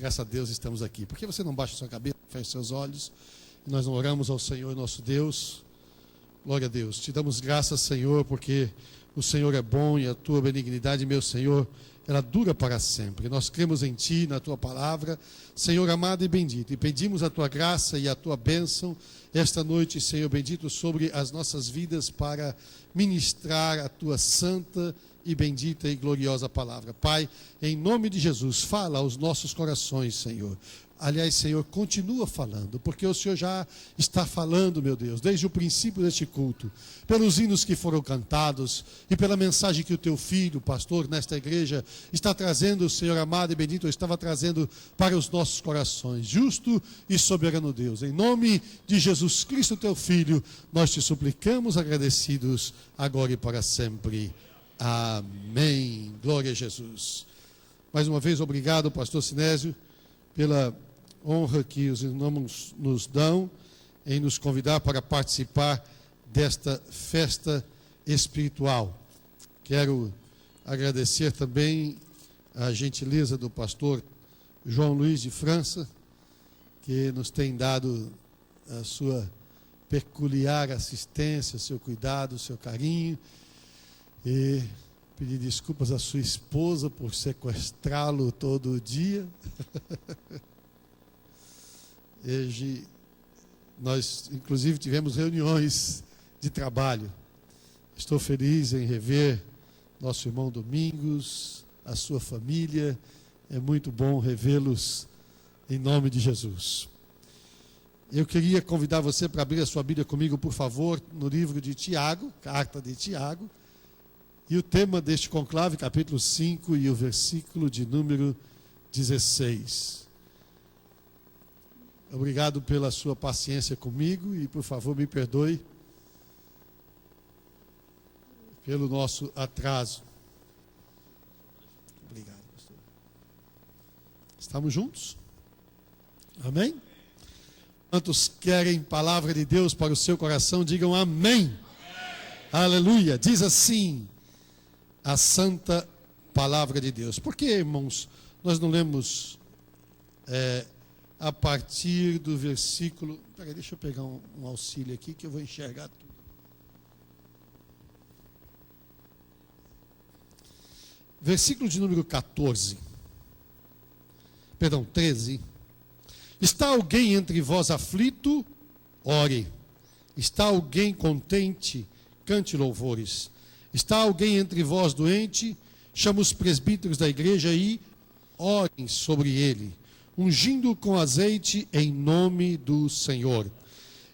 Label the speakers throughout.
Speaker 1: graças a Deus estamos aqui. Por que você não baixa a sua cabeça, fecha seus olhos, e nós não oramos ao Senhor nosso Deus? Glória a Deus. Te damos graças, Senhor, porque o Senhor é bom e a tua benignidade, meu Senhor, ela dura para sempre. Nós cremos em Ti, na Tua palavra, Senhor amado e bendito, e pedimos a Tua graça e a Tua bênção esta noite, Senhor bendito, sobre as nossas vidas para ministrar a Tua santa e bendita e gloriosa palavra. Pai, em nome de Jesus, fala aos nossos corações, Senhor. Aliás, Senhor, continua falando, porque o Senhor já está falando, meu Deus, desde o princípio deste culto, pelos hinos que foram cantados e pela mensagem que o Teu filho, pastor, nesta igreja, está trazendo, Senhor amado e bendito, estava trazendo para os nossos corações. Justo e soberano Deus, em nome de Jesus Cristo, Teu Filho, nós Te suplicamos agradecidos, agora e para sempre. Amém. Glória a Jesus. Mais uma vez, obrigado, pastor Sinésio, pela honra que os irmãos nos dão em nos convidar para participar desta festa espiritual. Quero agradecer também a gentileza do pastor João Luiz de França, que nos tem dado a sua peculiar assistência, o seu cuidado, o seu carinho, e pedir desculpas à sua esposa por sequestrá-lo todo dia. Hoje nós, inclusive, tivemos reuniões de trabalho. Estou feliz em rever nosso irmão Domingos, a sua família. É muito bom revê-los em nome de Jesus. Eu queria convidar você para abrir a sua Bíblia comigo, por favor, no livro de Tiago, carta de Tiago, e o tema deste conclave, capítulo 5 e o versículo de número 16. Obrigado pela sua paciência comigo e, por favor, me perdoe pelo nosso atraso. Obrigado, pastor. Estamos juntos? Amém? Quantos querem palavra de Deus para o seu coração, digam amém. Amém. Aleluia. Diz assim a santa palavra de Deus. Por que, irmãos, nós não lemos a partir do versículo... Peraí, deixa eu pegar um auxílio aqui que eu vou enxergar tudo. Versículo de número 13. Está alguém entre vós aflito? Ore. Está alguém contente? Cante louvores. Está alguém entre vós doente? Chama os presbíteros da igreja e orem sobre ele, ungindo com azeite em nome do Senhor.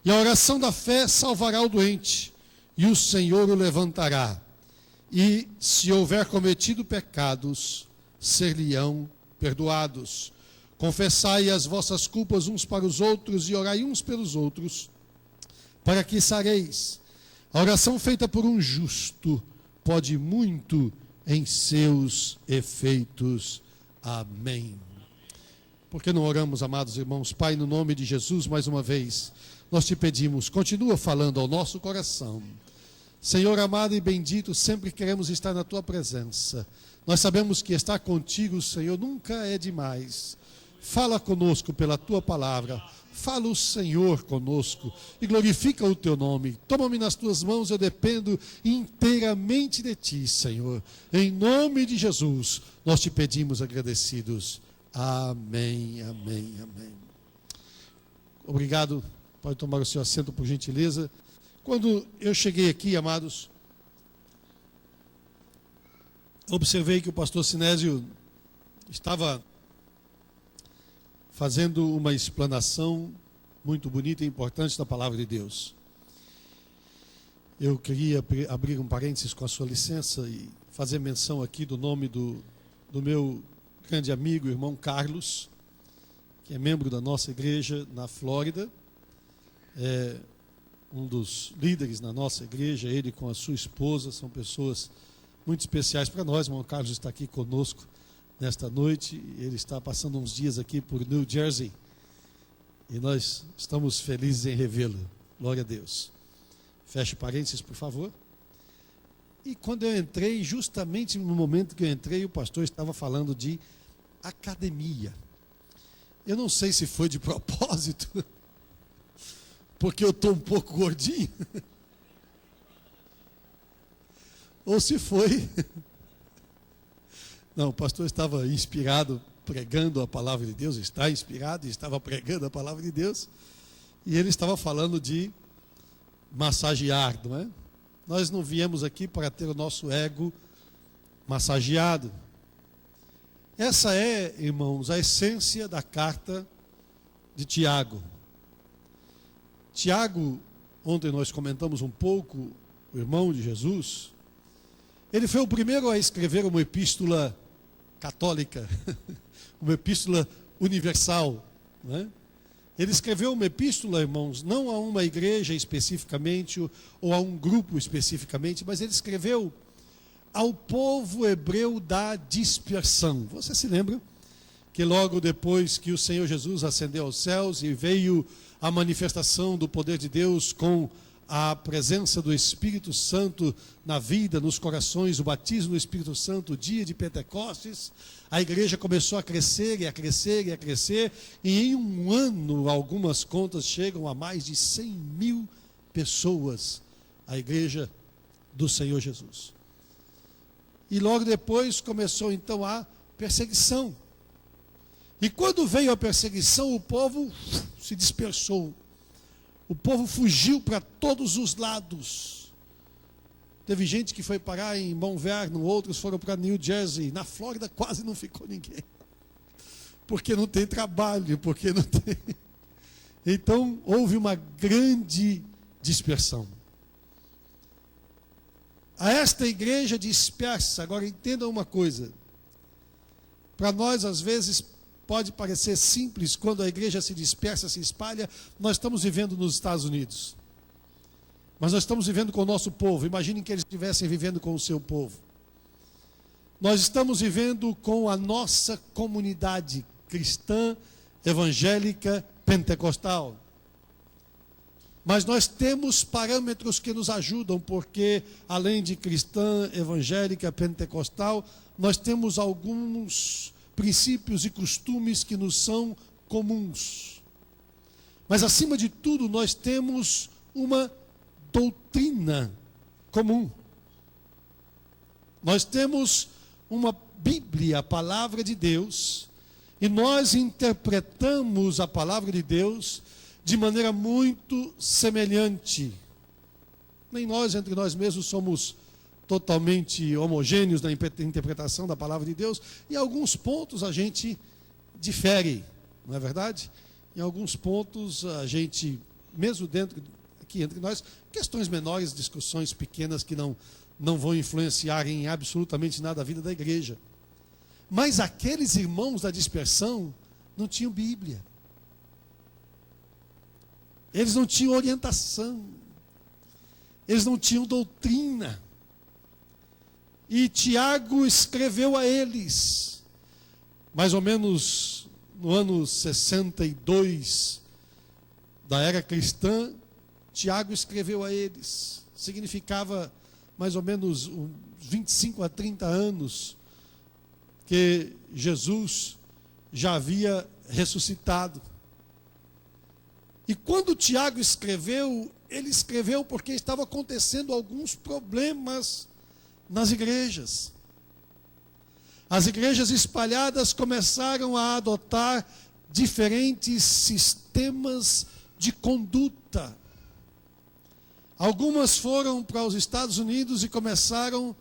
Speaker 1: E a oração da fé salvará o doente, e o Senhor o levantará. E se houver cometido pecados, ser-lhe-ão perdoados. Confessai as vossas culpas uns para os outros e orai uns pelos outros, para que sareis. A oração feita por um justo pode muito em seus efeitos. Amém. Por que não oramos, amados irmãos? Pai, no nome de Jesus, mais uma vez, nós te pedimos, continua falando ao nosso coração. Senhor amado e bendito, sempre queremos estar na tua presença. Nós sabemos que estar contigo, Senhor, nunca é demais. Fala conosco pela tua palavra. Fala o Senhor conosco e glorifica o teu nome. Toma-me nas tuas mãos, eu dependo inteiramente de ti, Senhor. Em nome de Jesus, nós te pedimos agradecidos. Amém, amém, amém. Obrigado. Pode tomar o seu assento, por gentileza. Quando eu cheguei aqui, amados, observei que o pastor Sinésio estava fazendo uma explanação muito bonita e importante da palavra de Deus. Eu queria abrir um parênteses com a sua licença e fazer menção aqui do nome do meu grande amigo, irmão Carlos, que é membro da nossa igreja na Flórida, é um dos líderes na nossa igreja, ele com a sua esposa, são pessoas muito especiais para nós. O irmão Carlos está aqui conosco nesta noite, ele está passando uns dias aqui por New Jersey, e nós estamos felizes em revê-lo. Glória a Deus. Feche parênteses, por favor. E quando eu entrei, justamente no momento que eu entrei, o pastor estava falando de academia. Eu não sei se foi de propósito, porque eu estou um pouco gordinho, ou se foi. Não, o pastor estava inspirado, pregando a palavra de Deus, está inspirado e estava pregando a palavra de Deus, e ele estava falando de massagear, não é? Nós não viemos aqui para ter o nosso ego massageado. Essa é, irmãos, a essência da carta de Tiago. Tiago, ontem nós comentamos um pouco, o irmão de Jesus, ele foi o primeiro a escrever uma epístola católica, uma epístola universal, não é? Ele escreveu uma epístola, irmãos, não a uma igreja especificamente, ou a um grupo especificamente, mas ele escreveu ao povo hebreu da dispersão. Você se lembra que logo depois que o Senhor Jesus ascendeu aos céus e veio a manifestação do poder de Deus com a presença do Espírito Santo na vida, nos corações, o batismo do Espírito Santo, o dia de Pentecostes, a igreja começou a crescer e a crescer e a crescer, e em um ano, algumas contas chegam a mais de 100.000 pessoas, a igreja do Senhor Jesus. E logo depois começou então a perseguição. E quando veio a perseguição, o povo se dispersou. O povo fugiu para todos os lados. Teve gente que foi parar em Mount Vernon, outros foram para New Jersey. Na Flórida quase não ficou ninguém. Porque não tem trabalho, porque não tem. Então houve uma grande dispersão. A esta igreja dispersa, agora entendam uma coisa. Para nós, às vezes, pode parecer simples quando a igreja se dispersa, se espalha. Nós estamos vivendo nos Estados Unidos. Mas nós estamos vivendo com o nosso povo. Imaginem que eles estivessem vivendo com o seu povo. Nós estamos vivendo com a nossa comunidade cristã, evangélica, pentecostal. Mas nós temos parâmetros que nos ajudam, porque além de cristã, evangélica, pentecostal, nós temos alguns princípios e costumes que nos são comuns. Mas acima de tudo, nós temos uma doutrina comum. Nós temos uma Bíblia, a palavra de Deus, e nós interpretamos a palavra de Deus de maneira muito semelhante. Nem nós, entre nós mesmos, somos totalmente homogêneos na interpretação da palavra de Deus. Em alguns pontos a gente difere, não é verdade? Em alguns pontos a gente, mesmo dentro, aqui entre nós, questões menores, discussões pequenas que não vão influenciar em absolutamente nada a vida da igreja. Mas aqueles irmãos da dispersão não tinham Bíblia. Eles não tinham orientação. Eles não tinham doutrina. E Tiago escreveu a eles, mais ou menos no ano 62 da era cristã, Tiago escreveu a eles. Significava mais ou menos uns 25 a 30 anos que Jesus já havia ressuscitado. E quando Tiago escreveu, ele escreveu porque estavam acontecendo alguns problemas nas igrejas. As igrejas espalhadas começaram a adotar diferentes sistemas de conduta. Algumas foram para os Estados Unidos e começaram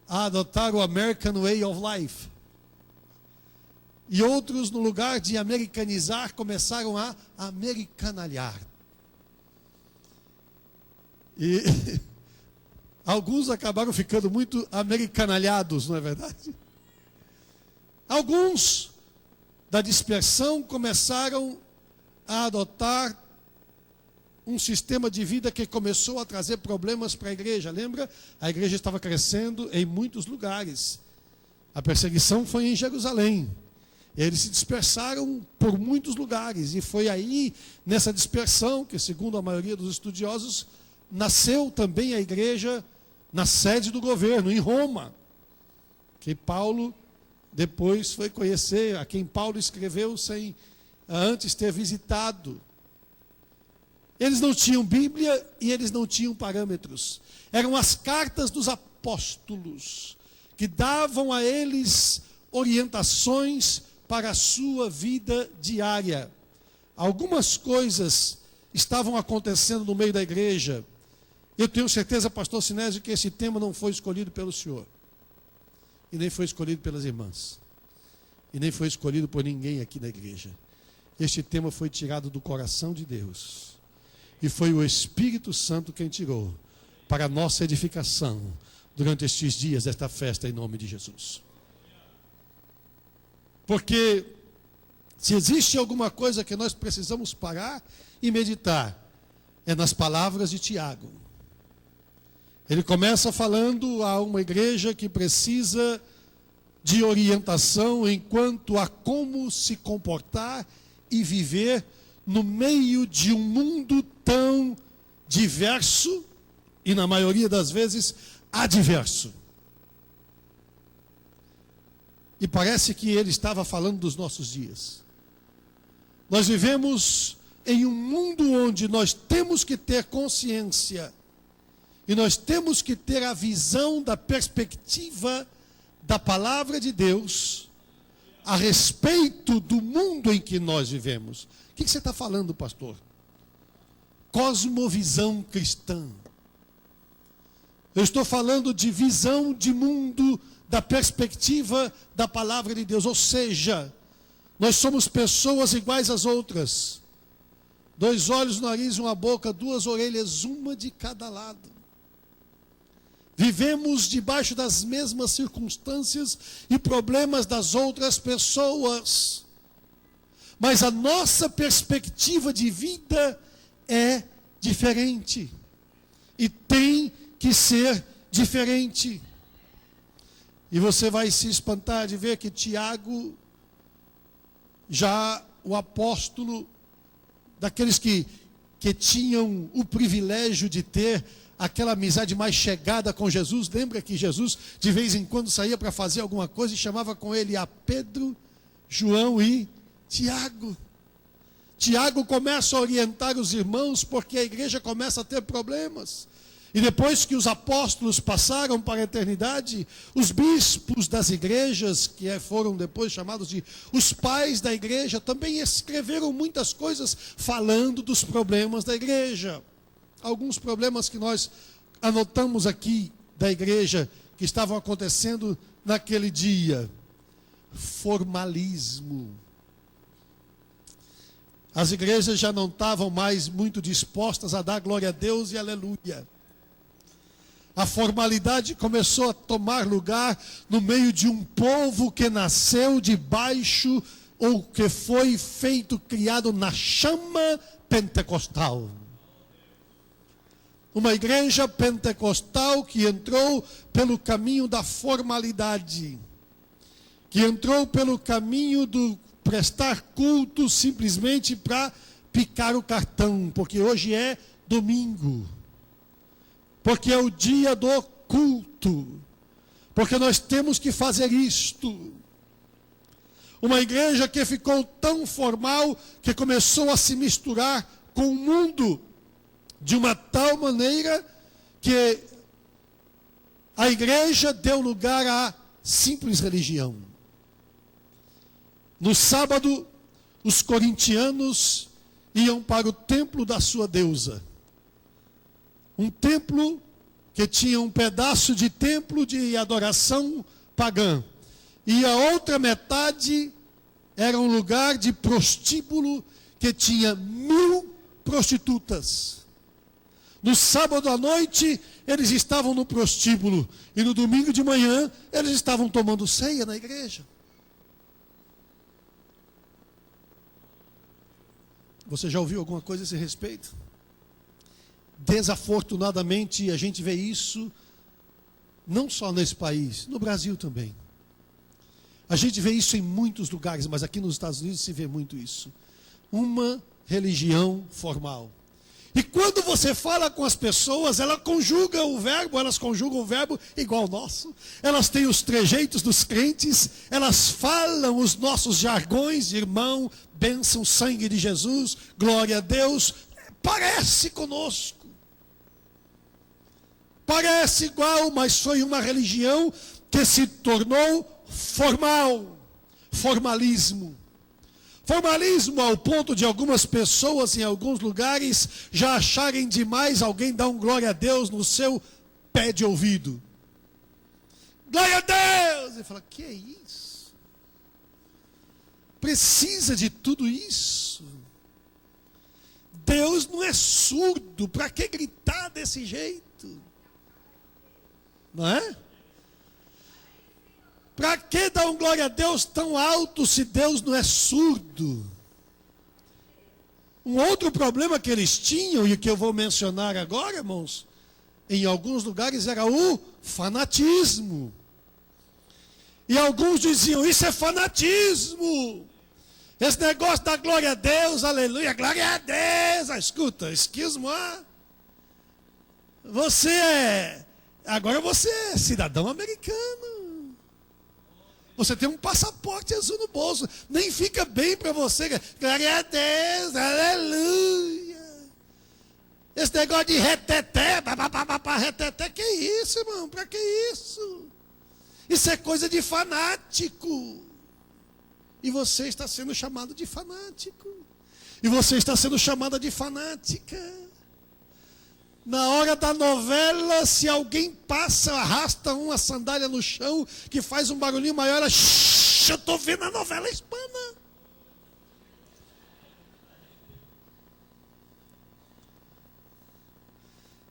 Speaker 1: a adotar o American Way of Life. E outros, no lugar de americanizar, começaram a americanalhar. E alguns acabaram ficando muito americanalhados, não é verdade? Alguns da dispersão começaram a adotar um sistema de vida que começou a trazer problemas para a igreja. Lembra? A igreja estava crescendo em muitos lugares. A perseguição foi em Jerusalém. Eles se dispersaram por muitos lugares. E foi aí, nessa dispersão, que segundo a maioria dos estudiosos, nasceu também a igreja na sede do governo, em Roma. Que Paulo depois foi conhecer, a quem Paulo escreveu sem antes ter visitado. Eles não tinham Bíblia e eles não tinham parâmetros. Eram as cartas dos apóstolos que davam a eles orientações para a sua vida diária. Algumas coisas estavam acontecendo no meio da igreja. Eu tenho certeza, pastor Sinésio, que esse tema não foi escolhido pelo senhor. E nem foi escolhido pelas irmãs. E nem foi escolhido por ninguém aqui na igreja. Este tema foi tirado do coração de Deus. E foi o Espírito Santo quem tirou para a nossa edificação durante estes dias desta festa em nome de Jesus. Porque se existe alguma coisa que nós precisamos parar e meditar, é nas palavras de Tiago. Ele começa falando a uma igreja que precisa de orientação enquanto a como se comportar e viver no meio de um mundo tão diverso e, na maioria das vezes, adverso. E parece que ele estava falando dos nossos dias. Nós vivemos em um mundo onde nós temos que ter consciência e nós temos que ter a visão da perspectiva da palavra de Deus a respeito do mundo em que nós vivemos. O que você está falando, pastor? Cosmovisão cristã. Eu estou falando de visão de mundo da perspectiva da palavra de Deus. Ou seja, nós somos pessoas iguais às outras. 2 olhos, um nariz, uma boca, 2 orelhas, uma de cada lado. Vivemos debaixo das mesmas circunstâncias e problemas das outras pessoas. Mas a nossa perspectiva de vida é diferente. E tem que ser diferente. E você vai se espantar de ver que Tiago, já o apóstolo, daqueles que tinham o privilégio de ter aquela amizade mais chegada com Jesus. Lembra que Jesus de vez em quando saía para fazer alguma coisa e chamava com ele a Pedro, João e Tiago. Tiago começa a orientar os irmãos porque a igreja começa a ter problemas. E depois que os apóstolos passaram para a eternidade, os bispos das igrejas, que foram depois chamados de os pais da igreja, também escreveram muitas coisas falando dos problemas da igreja. Alguns problemas que nós anotamos aqui da igreja que estavam acontecendo naquele dia. Formalismo. As igrejas já não estavam mais muito dispostas a dar glória a Deus e aleluia. A formalidade começou a tomar lugar no meio de um povo que nasceu debaixo ou que foi criado na chama pentecostal. Uma igreja pentecostal que entrou pelo caminho da formalidade, que entrou pelo caminho do prestar culto simplesmente para picar o cartão, porque hoje é domingo, porque é o dia do culto, porque nós temos que fazer isto. Uma igreja que ficou tão formal que começou a se misturar com o mundo, de uma tal maneira que a igreja deu lugar à simples religião. No sábado, os corintianos iam para o templo da sua deusa. Um templo que tinha um pedaço de templo de adoração pagã. E a outra metade era um lugar de prostíbulo que tinha 1000 prostitutas. No sábado à noite, eles estavam no prostíbulo. E no domingo de manhã, eles estavam tomando ceia na igreja. Você já ouviu alguma coisa a esse respeito? Desafortunadamente, a gente vê isso não só nesse país, no Brasil também. A gente vê isso em muitos lugares, mas aqui nos Estados Unidos se vê muito isso. Uma religião formal. E quando você fala com as pessoas, elas conjugam o verbo igual ao nosso. Elas têm os trejeitos dos crentes, elas falam os nossos jargões, irmão, bênção, sangue de Jesus, glória a Deus. Parece conosco. Parece igual, mas foi uma religião que se tornou formal, formalismo. Formalismo ao ponto de algumas pessoas em alguns lugares já acharem demais alguém dar um glória a Deus no seu pé de ouvido. Glória a Deus! E fala, que é isso? Precisa de tudo isso? Deus não é surdo, para que gritar desse jeito? Não é? Para que dar um glória a Deus tão alto se Deus não é surdo? Um outro problema que eles tinham, e que eu vou mencionar agora, irmãos, em alguns lugares era o fanatismo. E alguns diziam, isso é fanatismo. Esse negócio da glória a Deus, aleluia, glória a Deus. Escuta, esquismo, agora você é cidadão americano. Você tem um passaporte azul no bolso. Nem fica bem para você. Glória a Deus, aleluia. Esse negócio de reteté, reteté, que isso, irmão? Para que isso? Isso é coisa de fanático. E você está sendo chamado de fanático. E você está sendo chamada de fanática. Na hora da novela, se alguém passa, arrasta uma sandália no chão, que faz um barulhinho maior, ela, eu estou vendo a novela hispana.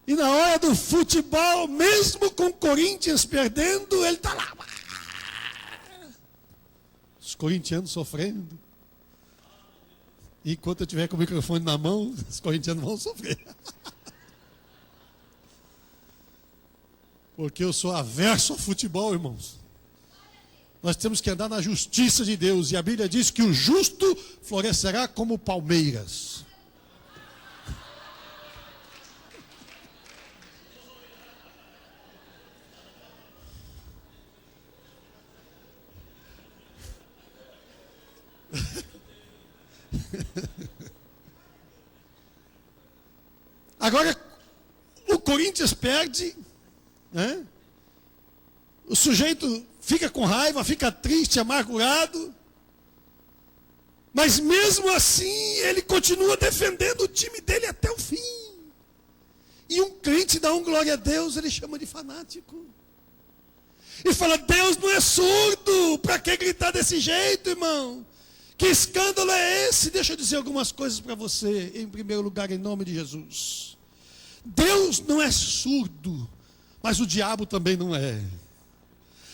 Speaker 1: E na hora do futebol, mesmo com o Corinthians perdendo, ele está lá. Os corintianos sofrendo. E enquanto eu estiver com o microfone na mão, os corintianos vão sofrer. Porque eu sou averso ao futebol, irmãos. Nós temos que andar na justiça de Deus. E a Bíblia diz que o justo florescerá como palmeiras. Agora, o Corinthians perde... O sujeito fica com raiva, fica triste, amargurado, mas mesmo assim ele continua defendendo o time dele até o fim. E um crente dá um glória a Deus, ele chama de fanático. E fala, Deus não é surdo, para que gritar desse jeito, irmão? Que escândalo é esse? Deixa eu dizer algumas coisas para você, em primeiro lugar, em nome de Jesus. Deus não é surdo, mas o diabo também não é.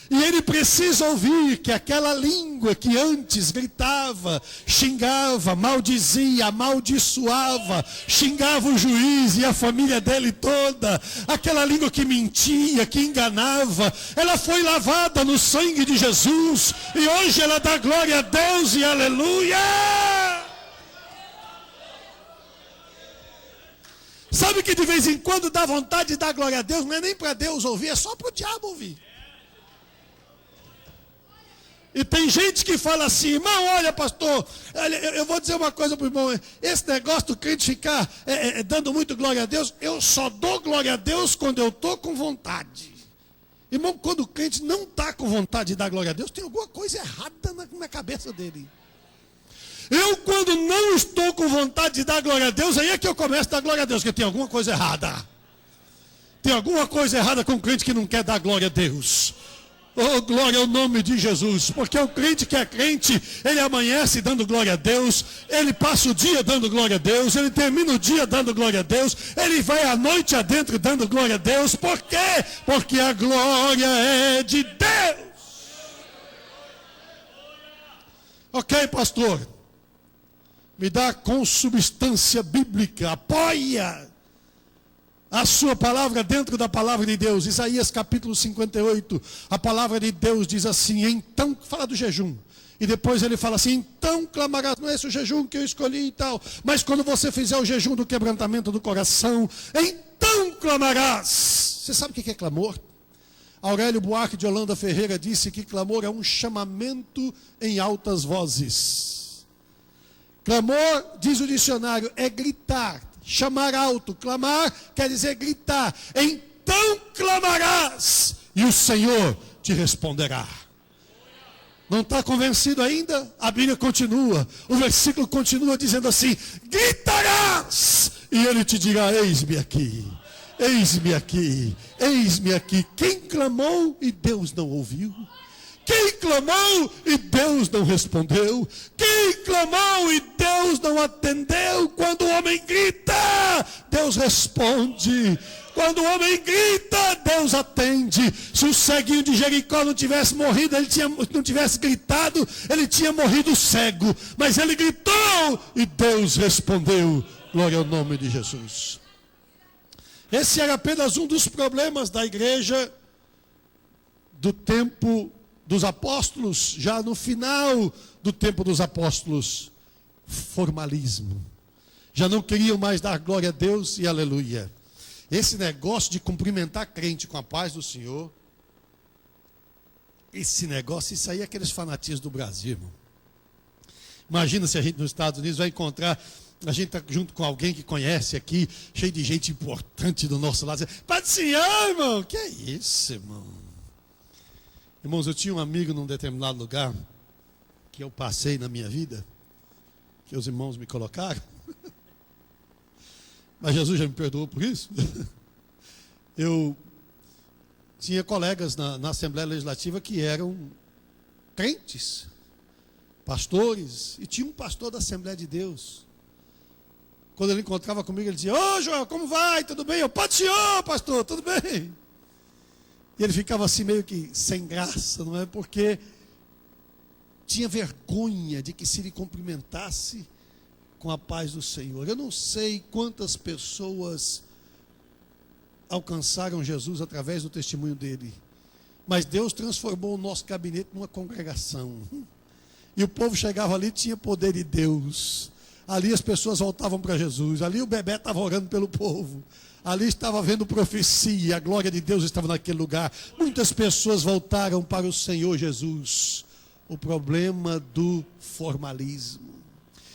Speaker 1: E ele precisa ouvir que aquela língua que antes gritava, xingava, maldizia, amaldiçoava, xingava o juiz e a família dele toda, aquela língua que mentia, que enganava, ela foi lavada no sangue de Jesus, e hoje ela dá glória a Deus e aleluia! Sabe que de vez em quando dá vontade de dar glória a Deus, não é nem para Deus ouvir, é só para o diabo ouvir. E tem gente que fala assim, irmão, olha pastor, eu vou dizer uma coisa para o irmão, esse negócio do crente ficar dando muito glória a Deus, eu só dou glória a Deus quando eu estou com vontade. Irmão, quando o crente não está com vontade de dar glória a Deus, tem alguma coisa errada na cabeça dele. Eu, quando não estou com vontade de dar glória a Deus, aí é que eu começo a dar glória a Deus, porque tem alguma coisa errada. Tem alguma coisa errada com o crente que não quer dar glória a Deus. Oh, glória ao nome de Jesus, porque o crente que é crente, ele amanhece dando glória a Deus, ele passa o dia dando glória a Deus, ele termina o dia dando glória a Deus, ele vai à noite adentro dando glória a Deus. Por quê? Porque a glória é de Deus. Ok, pastor, me dá com substância bíblica, apoia a sua palavra dentro da palavra de Deus. Isaías capítulo 58, a palavra de Deus diz assim, então, fala do jejum. E depois ele fala assim, então clamarás, não é esse o jejum que eu escolhi e tal, mas quando você fizer o jejum do quebrantamento do coração, então clamarás. Você sabe o que é clamor? Aurélio Buarque de Holanda Ferreira disse que clamor é um chamamento em altas vozes. Clamor, diz o dicionário, é gritar, chamar alto. Clamar quer dizer gritar. Então clamarás e o Senhor te responderá. Não está convencido ainda? A Bíblia continua. O versículo continua dizendo assim: gritarás e ele te dirá: eis-me aqui. Eis-me aqui, eis-me aqui. Quem clamou e Deus não ouviu? Quem clamou e Deus não respondeu? Quem clamou e Deus não atendeu? Quando o homem grita, Deus responde. Quando o homem grita, Deus atende. Se o ceguinho de Jericó não tivesse morrido, não tivesse gritado, ele tinha morrido cego. Mas ele gritou e Deus respondeu. Glória ao nome de Jesus. Esse era apenas um dos problemas da igreja do tempo dos apóstolos, já no final do tempo dos apóstolos. Formalismo. Já não queriam mais dar glória a Deus e aleluia. Esse negócio de cumprimentar crente com a paz do Senhor, esse negócio, isso aí é aqueles fanatismos do Brasil, irmão. Imagina se a gente nos Estados Unidos vai encontrar, a gente está junto com alguém que conhece aqui, cheio de gente importante do nosso lado, Pai do Senhor, irmão, que é isso, irmão? Irmãos, eu tinha um amigo num determinado lugar, que eu passei na minha vida, que os irmãos me colocaram, mas Jesus já me perdoou por isso. Eu tinha colegas na Assembleia Legislativa que eram crentes, pastores, e tinha um pastor da Assembleia de Deus. Quando ele encontrava comigo, ele dizia: ô Joel, como vai? Tudo bem? Eu, Pai do Senhor, pastor, tudo bem? E ele ficava assim meio que sem graça, não é? Porque tinha vergonha de que se lhe cumprimentasse com a paz do Senhor. Eu não sei quantas pessoas alcançaram Jesus através do testemunho dele, mas Deus transformou o nosso gabinete numa congregação. E o povo chegava ali, tinha poder de Deus. Ali as pessoas voltavam para Jesus. Ali o bebé estava orando pelo povo. Ali estava havendo profecia. A glória de Deus estava naquele lugar. Muitas pessoas voltaram para o Senhor Jesus. O problema do formalismo.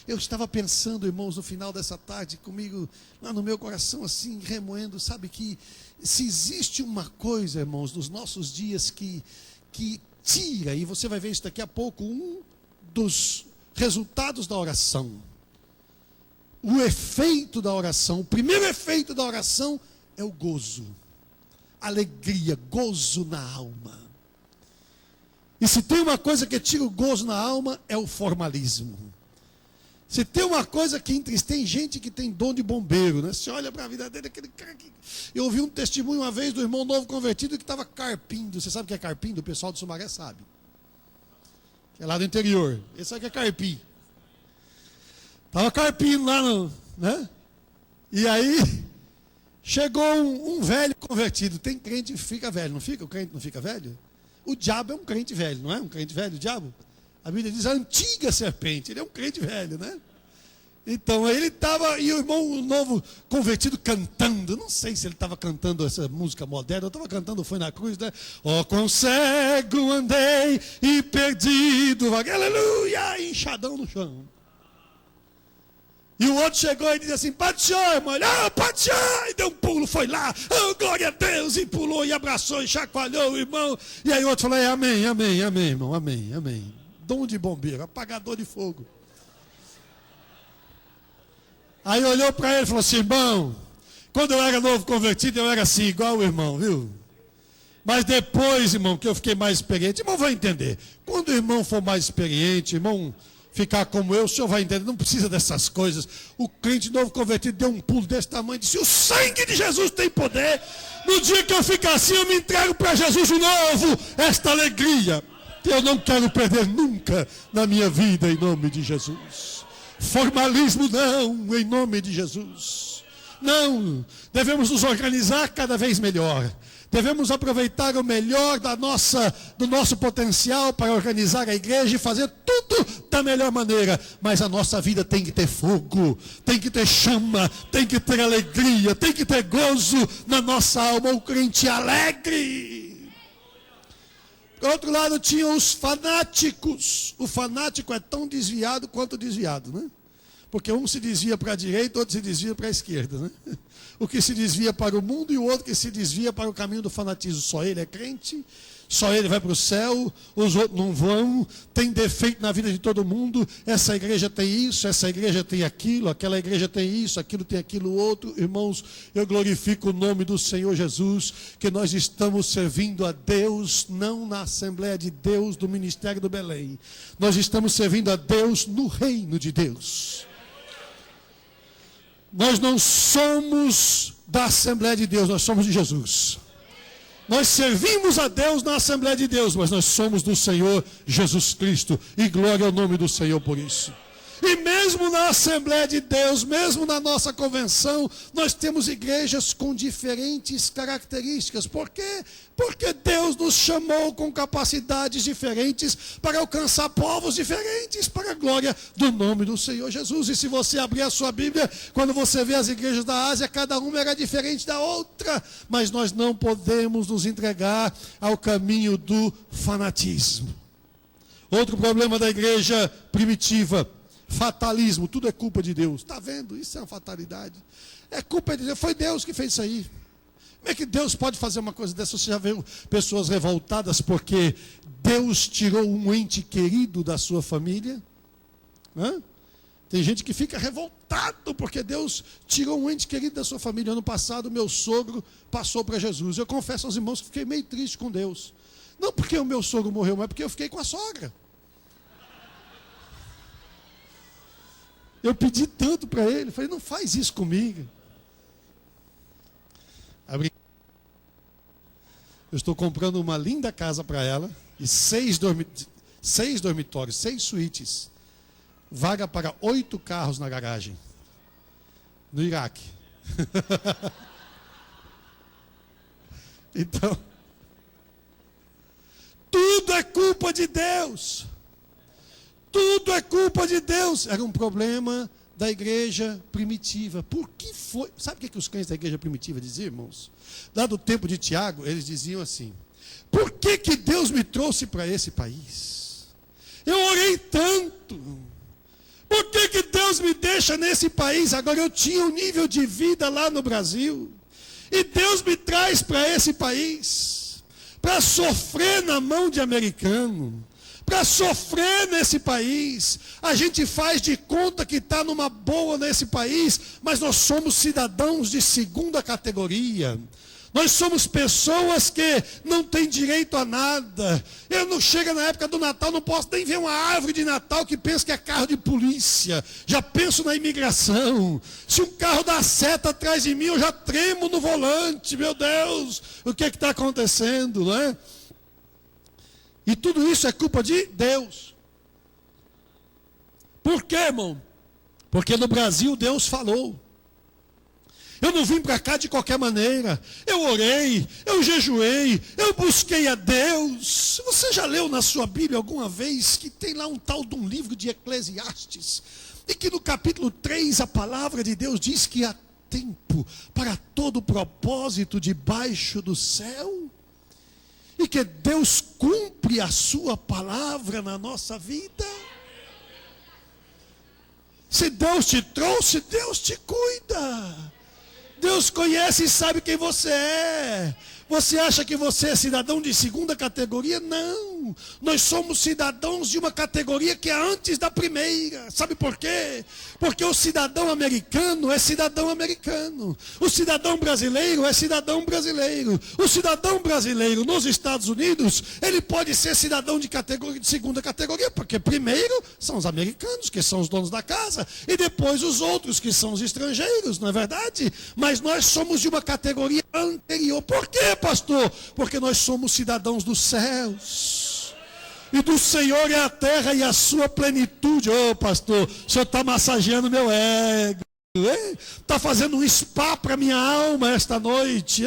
Speaker 1: Eu estava pensando, irmãos, no final dessa tarde, comigo, lá no meu coração, assim, remoendo, sabe que se existe uma coisa, irmãos, nos nossos dias que tira, e você vai ver isso daqui a pouco, um dos resultados da oração. O efeito da oração, o primeiro efeito da oração é o gozo, alegria, gozo na alma. E se tem uma coisa que tira o gozo na alma, é o formalismo. Se tem uma coisa que tem gente que tem dom de bombeiro, né? Você olha para a vida dele, aquele cara que... Eu ouvi um testemunho uma vez do irmão novo convertido que estava carpindo. Você sabe o que é carpindo? O pessoal do Sumaré sabe. É lá do interior. Esse sabe o que é carpir. Estava carpindo lá, né? E aí, chegou um velho convertido. Tem crente que fica velho, não fica? O crente não fica velho? O diabo é um crente velho, não é? Um crente velho, o diabo? A Bíblia diz a antiga serpente, ele é um crente velho, né? Então ele estava, e o irmão novo convertido cantando, não sei se ele estava cantando essa música moderna, eu estava cantando Foi na Cruz, né? Ó, quão cego andei e perdido, aleluia, inchadão no chão. E o outro chegou e disse assim: Pai do Senhor, irmão, Pai do Senhor, e deu um pulo, foi lá, glória a Deus, e pulou, e abraçou, e chacoalhou o irmão. E aí o outro falou: amém, amém, amém, irmão, amém, amém. Dom de bombeiro, apagador de fogo. Aí olhou para ele e falou assim: irmão, quando eu era novo convertido, eu era assim, igual o irmão, viu? Mas depois, irmão, que eu fiquei mais experiente, irmão vai entender. Quando o irmão for mais experiente, irmão, ficar como eu, o senhor vai entender, não precisa dessas coisas. O crente novo convertido deu um pulo desse tamanho e disse: o sangue de Jesus tem poder. No dia que eu ficar assim, eu me entrego para Jesus de novo. Esta alegria que eu não quero perder nunca na minha vida, em nome de Jesus. Formalismo não, em nome de Jesus. Não, devemos nos organizar cada vez melhor. Devemos aproveitar o melhor do nosso potencial para organizar a igreja e fazer tudo da melhor maneira. Mas a nossa vida tem que ter fogo, tem que ter chama, tem que ter alegria, tem que ter gozo na nossa alma, um crente alegre. Por outro lado, tinha os fanáticos. O fanático é tão desviado quanto desviado, né? Porque um se desvia para a direita, outro se desvia para a esquerda, né? O que se desvia para o mundo e o outro que se desvia para o caminho do fanatismo. Só ele é crente, só ele vai para o céu, os outros não vão, tem defeito na vida de todo mundo. Essa igreja tem isso, essa igreja tem aquilo, aquela igreja tem isso, aquilo tem aquilo outro. Irmãos, eu glorifico o nome do Senhor Jesus, que nós estamos servindo a Deus, não na Assembleia de Deus do Ministério do Belém. Nós estamos servindo a Deus no reino de Deus. Nós não somos da Assembleia de Deus, nós somos de Jesus. Nós servimos a Deus na Assembleia de Deus, mas nós somos do Senhor Jesus Cristo. E glória ao nome do Senhor por isso. E mesmo na Assembleia de Deus, mesmo na nossa convenção, nós temos igrejas com diferentes características. Por quê? Porque Deus nos chamou com capacidades diferentes para alcançar povos diferentes, para a glória do nome do Senhor Jesus. E se você abrir a sua Bíblia, quando você vê as igrejas da Ásia, cada uma era diferente da outra. Mas nós não podemos nos entregar ao caminho do fanatismo. Outro problema da igreja primitiva: fatalismo. Tudo é culpa de Deus. Está vendo? Isso é uma fatalidade. É culpa de Deus. Foi Deus que fez isso aí. Como é que Deus pode fazer uma coisa dessa? Você já viu pessoas revoltadas porque Deus tirou um ente querido da sua família? Hã? Tem gente que fica revoltado porque Deus tirou um ente querido da sua família. Ano passado, meu sogro passou para Jesus. Eu confesso aos irmãos que fiquei meio triste com Deus. Não porque o meu sogro morreu, mas porque eu fiquei com a sogra. Eu pedi tanto para ele, falei, não faz isso comigo. Eu estou comprando uma linda casa para ela, e 6 dormitórios, 6 suítes, vaga para 8 carros na garagem, no Iraque. Então, tudo é culpa de Deus. Tudo é culpa de Deus. Era um problema da igreja primitiva. Por que foi? Sabe o que os crentes da igreja primitiva diziam, irmãos? Dado o tempo de Tiago, eles diziam assim: por que Deus me trouxe para esse país? Eu orei tanto. Por que Deus me deixa nesse país? Agora eu tinha um nível de vida lá no Brasil. E Deus me traz para esse país para sofrer na mão de americano. Para sofrer nesse país. A gente faz de conta que está numa boa nesse país, mas nós somos cidadãos de segunda categoria. Nós somos pessoas que não têm direito a nada. Eu não chego na época do Natal, não posso nem ver uma árvore de Natal que pensa que é carro de polícia. Já penso na imigração. Se um carro dá seta atrás de mim, eu já tremo no volante. Meu Deus, o que está acontecendo, não é? E tudo isso é culpa de Deus. Por quê, irmão? Porque no Brasil Deus falou. Eu não vim para cá de qualquer maneira. Eu orei, eu jejuei, eu busquei a Deus. Você já leu na sua Bíblia alguma vez que tem lá um tal de um livro de Eclesiastes? E que no capítulo 3 a palavra de Deus diz que há tempo para todo propósito debaixo do céu? E que Deus cumpre a sua palavra na nossa vida. Se Deus te trouxe, Deus te cuida. Deus conhece e sabe quem você é. Você acha que você é cidadão de segunda categoria? Não. Nós somos cidadãos de uma categoria que é antes da primeira. Sabe por quê? Porque o cidadão americano é cidadão americano. O cidadão brasileiro é cidadão brasileiro. O cidadão brasileiro nos Estados Unidos, ele pode ser cidadão de segunda categoria, porque primeiro são os americanos, que são os donos da casa, e depois os outros, que são os estrangeiros, não é verdade? Mas nós somos de uma categoria anterior. Por quê, pastor? Porque nós somos cidadãos dos céus. E do Senhor é a terra e a sua plenitude. Ô, pastor, o senhor está massageando meu ego. Está fazendo um spa para a minha alma esta noite.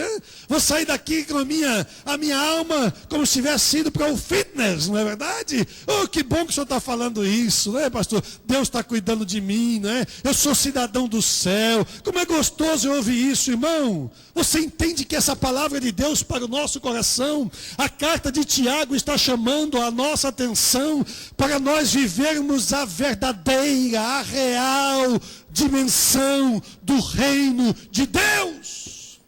Speaker 1: Vou sair daqui com a minha alma como se tivesse ido para o fitness, não é verdade? Oh, que bom que o senhor está falando isso, não é, pastor? Deus está cuidando de mim, não é? Eu sou cidadão do céu. Como é gostoso eu ouvir isso, irmão. Você entende que essa palavra de Deus para o nosso coração, a carta de Tiago está chamando a nossa atenção para nós vivermos a verdadeira, a real dimensão do reino de Deus.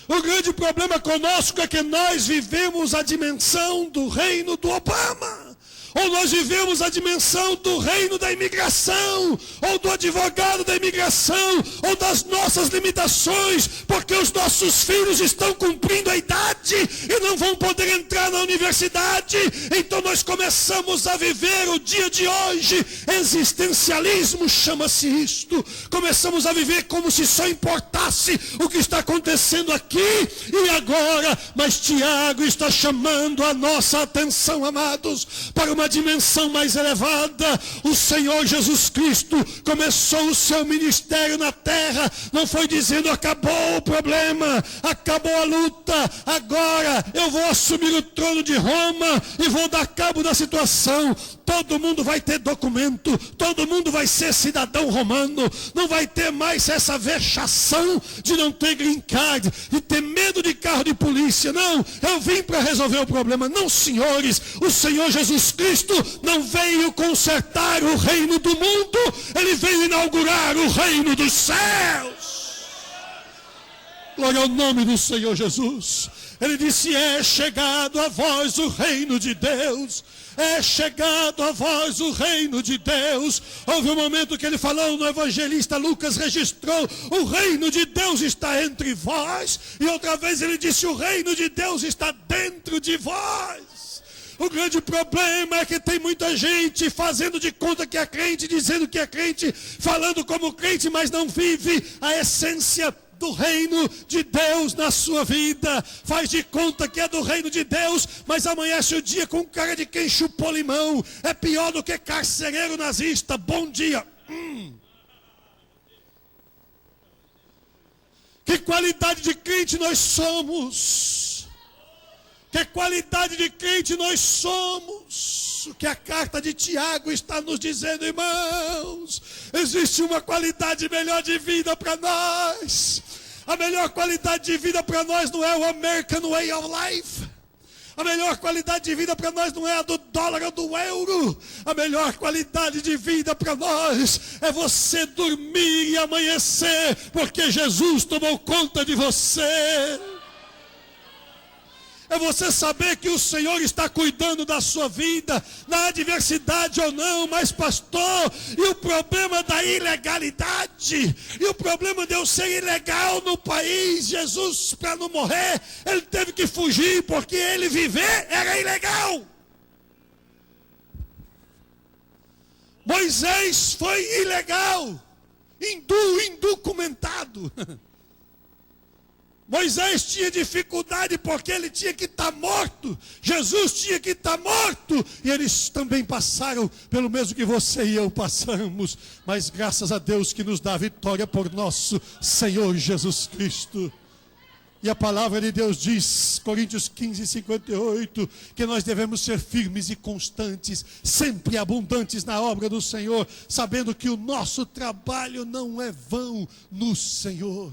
Speaker 1: O grande problema conosco é que nós vivemos a dimensão do reino do Obama. Ou nós vivemos a dimensão do reino da imigração, ou do advogado da imigração, ou das nossas limitações, porque os nossos filhos estão cumprindo a idade e não vão poder entrar na universidade. Então nós começamos a viver o dia de hoje, existencialismo chama-se isto. Começamos a viver como se só importasse o que está acontecendo aqui e agora. Mas Tiago está chamando a nossa atenção, amados, para uma dimensão mais elevada. O Senhor Jesus Cristo começou o seu ministério na terra, não foi dizendo acabou o problema, acabou a luta, agora eu vou assumir o trono de Roma e vou dar cabo da situação. Todo mundo vai ter documento, todo mundo vai ser cidadão romano, não vai ter mais essa vexação de não ter green card, de ter medo de carro de polícia. Não, eu vim para resolver o problema. Não, senhores, o Senhor Jesus Cristo não veio consertar o reino do mundo, ele veio inaugurar o reino dos céus. Glória ao nome do Senhor Jesus. Ele disse: é chegado a vós o reino de Deus. É chegado a vós o reino de Deus. Houve um momento que ele falou, no evangelista Lucas registrou: o reino de Deus está entre vós. E outra vez ele disse: o reino de Deus está dentro de vós. O grande problema é que tem muita gente fazendo de conta que é crente, dizendo que é crente, falando como crente, mas não vive a essência do reino de Deus na sua vida. Faz de conta que é do reino de Deus, mas amanhece o dia com cara de quem chupou limão. É pior do que carcereiro nazista. Bom dia. Que qualidade de crente nós somos. Que qualidade de crente nós somos. O que a carta de Tiago está nos dizendo, irmãos. Existe uma qualidade melhor de vida para nós. A melhor qualidade de vida para nós não é o American Way of Life. A melhor qualidade de vida para nós não é a do dólar ou do euro. A melhor qualidade de vida para nós é você dormir e amanhecer, porque Jesus tomou conta de você. É você saber que o Senhor está cuidando da sua vida, na adversidade ou não. Mas pastor, e o problema da ilegalidade? E o problema de eu ser ilegal no país? Jesus, para não morrer, ele teve que fugir, porque ele viver era ilegal. Moisés foi ilegal, indocumentado. Moisés tinha dificuldade porque ele tinha que estar morto. Jesus tinha que estar morto. E eles também passaram pelo mesmo que você e eu passamos. Mas graças a Deus que nos dá a vitória por nosso Senhor Jesus Cristo. E a palavra de Deus diz, Coríntios 15:58, que nós devemos ser firmes e constantes, sempre abundantes na obra do Senhor, sabendo que o nosso trabalho não é vão no Senhor.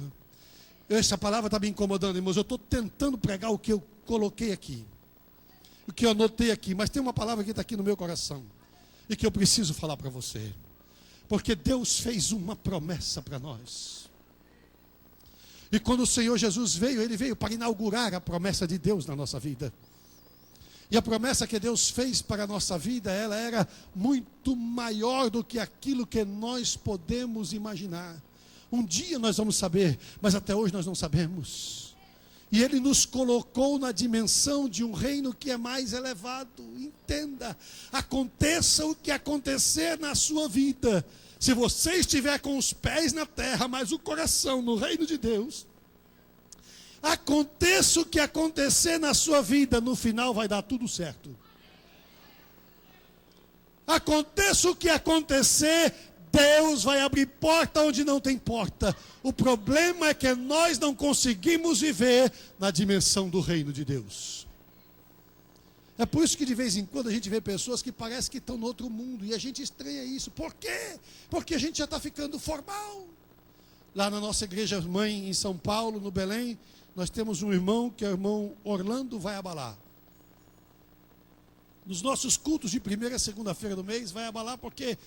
Speaker 1: Essa palavra está me incomodando, irmãos. Eu estou tentando pregar o que eu coloquei aqui, o que eu anotei aqui, mas tem uma palavra que está aqui no meu coração e que eu preciso falar para você, porque Deus fez uma promessa para nós. E quando o Senhor Jesus veio, ele veio para inaugurar a promessa de Deus na nossa vida. E a promessa que Deus fez para a nossa vida, ela era muito maior do que aquilo que nós podemos imaginar. Um dia nós vamos saber, mas até hoje nós não sabemos. E ele nos colocou na dimensão de um reino que é mais elevado. Entenda, aconteça o que acontecer na sua vida, se você estiver com os pés na terra, mas o coração no reino de Deus, aconteça o que acontecer na sua vida, no final vai dar tudo certo. Aconteça o que acontecer, Deus vai abrir porta onde não tem porta. O problema é que nós não conseguimos viver na dimensão do reino de Deus. É por isso que de vez em quando a gente vê pessoas que parecem que estão no outro mundo, e a gente estranha isso. Por quê? Porque a gente já está ficando formal. Lá na nossa igreja mãe em São Paulo, no Belém, nós temos um irmão que é o irmão Orlando Vai Abalar. Nos nossos cultos de primeira a segunda-feira do mês, vai abalar porque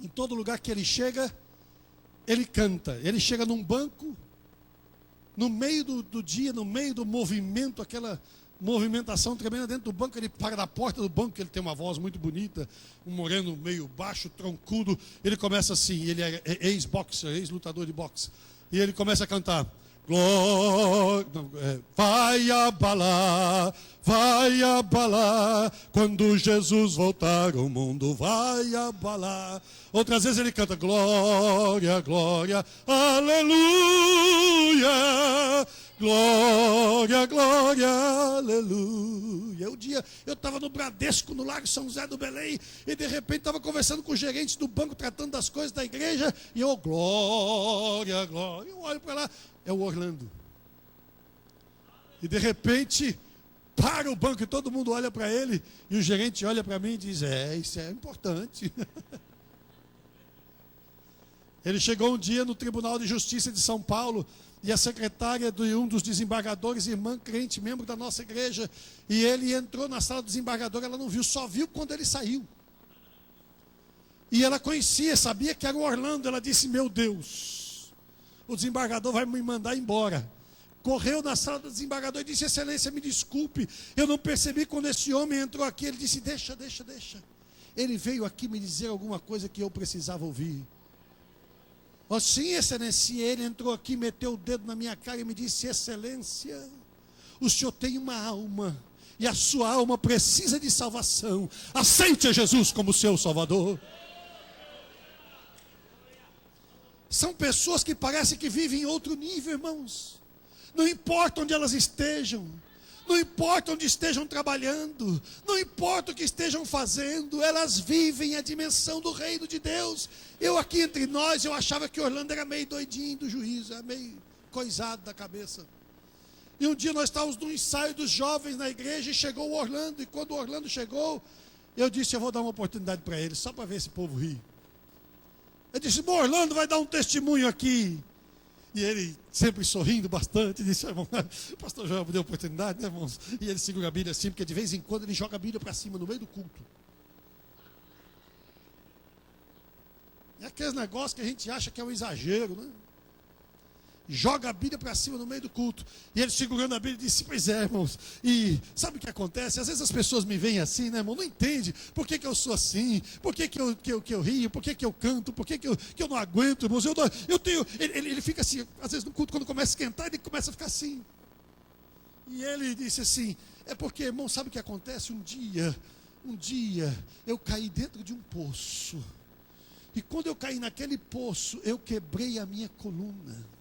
Speaker 1: em todo lugar que ele chega, ele canta. Ele chega num banco, no meio do dia, no meio do movimento, aquela movimentação tremenda dentro do banco, ele para na porta do banco, ele tem uma voz muito bonita, um moreno meio baixo, troncudo, ele começa assim, ele é ex-boxer, ex-lutador de boxe, e ele começa a cantar, vai abalar, quando Jesus voltar o mundo vai abalar. Outras vezes ele canta, glória, glória, aleluia, glória, glória, aleluia. Um dia eu estava no Bradesco, no Largo São José do Belém, e de repente estava conversando com os gerentes do banco, tratando das coisas da igreja, e eu, glória, glória. Eu olho para lá, é o Orlando. E de repente, para o banco e todo mundo olha para ele, e o gerente olha para mim e diz, isso é importante. Ele chegou um dia no Tribunal de Justiça de São Paulo, e a secretária de um dos desembargadores, irmã crente, membro da nossa igreja, e ele entrou na sala do desembargador, ela não viu, só viu quando ele saiu. E ela conhecia, sabia que era o Orlando, ela disse, meu Deus, o desembargador vai me mandar embora. Correu na sala do desembargador e disse, excelência, me desculpe, eu não percebi quando esse homem entrou aqui. Ele disse, deixa. Ele veio aqui me dizer alguma coisa que eu precisava ouvir. Sim, excelência, ele entrou aqui, meteu o dedo na minha cara e me disse, excelência, o senhor tem uma alma, e a sua alma precisa de salvação. Aceite a Jesus como seu Salvador. São pessoas que parecem que vivem em outro nível, irmãos. Não importa onde elas estejam, não importa onde estejam trabalhando, não importa o que estejam fazendo, elas vivem a dimensão do reino de Deus. Eu aqui entre nós, eu achava que Orlando era meio doidinho do juízo, era meio coisado da cabeça. E um dia nós estávamos no ensaio dos jovens na igreja e chegou o Orlando, e quando o Orlando chegou, eu disse, eu vou dar uma oportunidade para ele, só para ver esse povo rir. Eu disse, bom, Orlando vai dar um testemunho aqui. E ele, sempre sorrindo bastante, disse, irmão, o pastor Joel me deu oportunidade, né, irmãos? E ele segura a Bíblia assim, porque de vez em quando ele joga a Bíblia para cima, no meio do culto. É aqueles negócios que a gente acha que é um exagero, né? Joga a Bíblia para cima no meio do culto. E ele segurando a Bíblia disse, pois é, irmãos. E sabe o que acontece? Às vezes as pessoas me veem assim, né, irmão? Não entende por que eu sou assim, por que eu rio, por que eu canto, por que eu não aguento, irmãos. Eu tenho. Ele fica assim, às vezes no culto, quando começa a esquentar, ele começa a ficar assim. E ele disse assim, é porque, irmão, sabe o que acontece? Um dia eu caí dentro de um poço. E quando eu caí naquele poço, eu quebrei a minha coluna.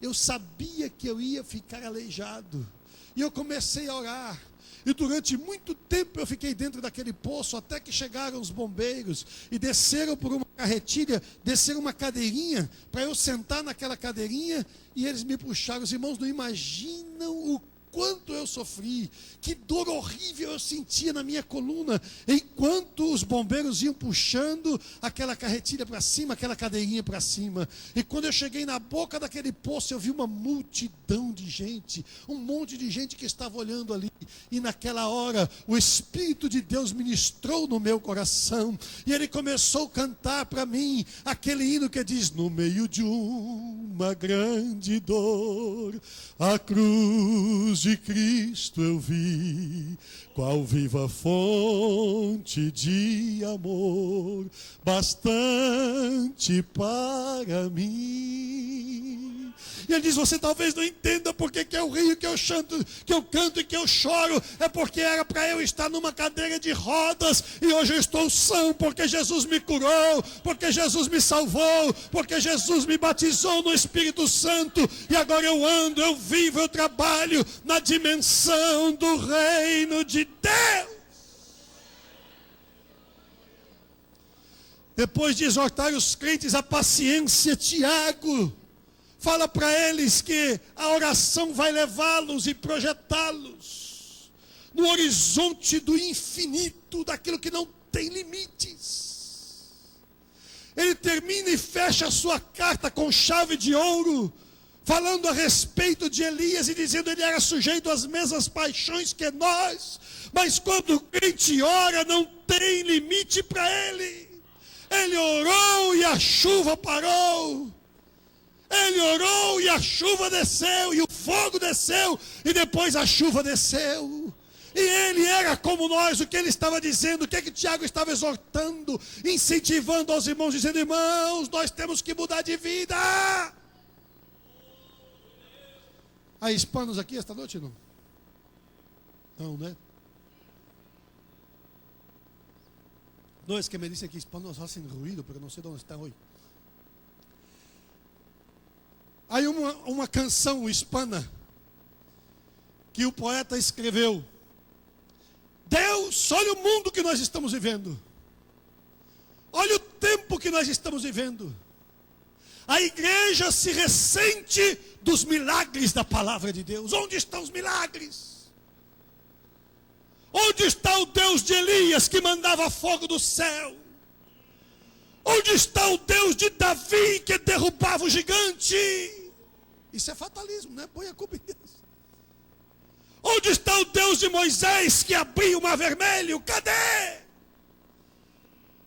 Speaker 1: Eu sabia que eu ia ficar aleijado. E eu comecei a orar. E durante muito tempo eu fiquei dentro daquele poço, até que chegaram os bombeiros e desceram por uma carretilha, desceram uma cadeirinha, para eu sentar naquela cadeirinha, e eles me puxaram. Os irmãos não imaginam o quanto eu sofri, que dor horrível eu sentia na minha coluna, enquanto os bombeiros iam puxando aquela carretilha para cima, aquela cadeirinha para cima. E quando eu cheguei na boca daquele poço, eu vi uma multidão de gente, um monte de gente que estava olhando ali, e naquela hora o Espírito de Deus ministrou no meu coração, e ele começou a cantar para mim aquele hino que diz, no meio de uma grande dor, a cruz de Cristo eu vi, qual viva fonte de amor, bastante para mim. E ele diz, você talvez não entenda porque que eu rio, que eu chanto, que eu canto e que eu choro, é porque era para eu estar numa cadeira de rodas, e hoje eu estou são, porque Jesus me curou, porque Jesus me salvou, porque Jesus me batizou no Espírito Santo, e agora eu ando, eu vivo, eu trabalho na dimensão do reino de Deus. Depois de exortar os crentes à paciência, Tiago fala para eles que a oração vai levá-los e projetá-los no horizonte do infinito, daquilo que não tem limites. Ele termina e fecha a sua carta com chave de ouro, falando a respeito de Elias e dizendo que ele era sujeito às mesmas paixões que nós, mas quando o crente ora, não tem limite para ele. Ele orou e a chuva parou. Ele orou e a chuva desceu, e o fogo desceu, e depois a chuva desceu. E ele era como nós. O que ele estava dizendo, o que Tiago estava exortando, incentivando aos irmãos, dizendo: irmãos, nós temos que mudar de vida. Há hispanos aqui esta noite, não? Não, né? No es que me dicen que hispanos hacen ruido, pero no sé dónde están hoy. Há uma canção hispana que o poeta escreveu. Deus, olha o mundo que nós estamos vivendo. Olha o tempo que nós estamos vivendo. A igreja se ressente dos milagres da palavra de Deus. Onde estão os milagres? Onde está o Deus de Elias que mandava fogo do céu? Onde está o Deus de Davi que derrubava o gigante? Isso é fatalismo, né? Põe a culpa em Deus. Onde está o Deus de Moisés que abriu o mar vermelho? Cadê?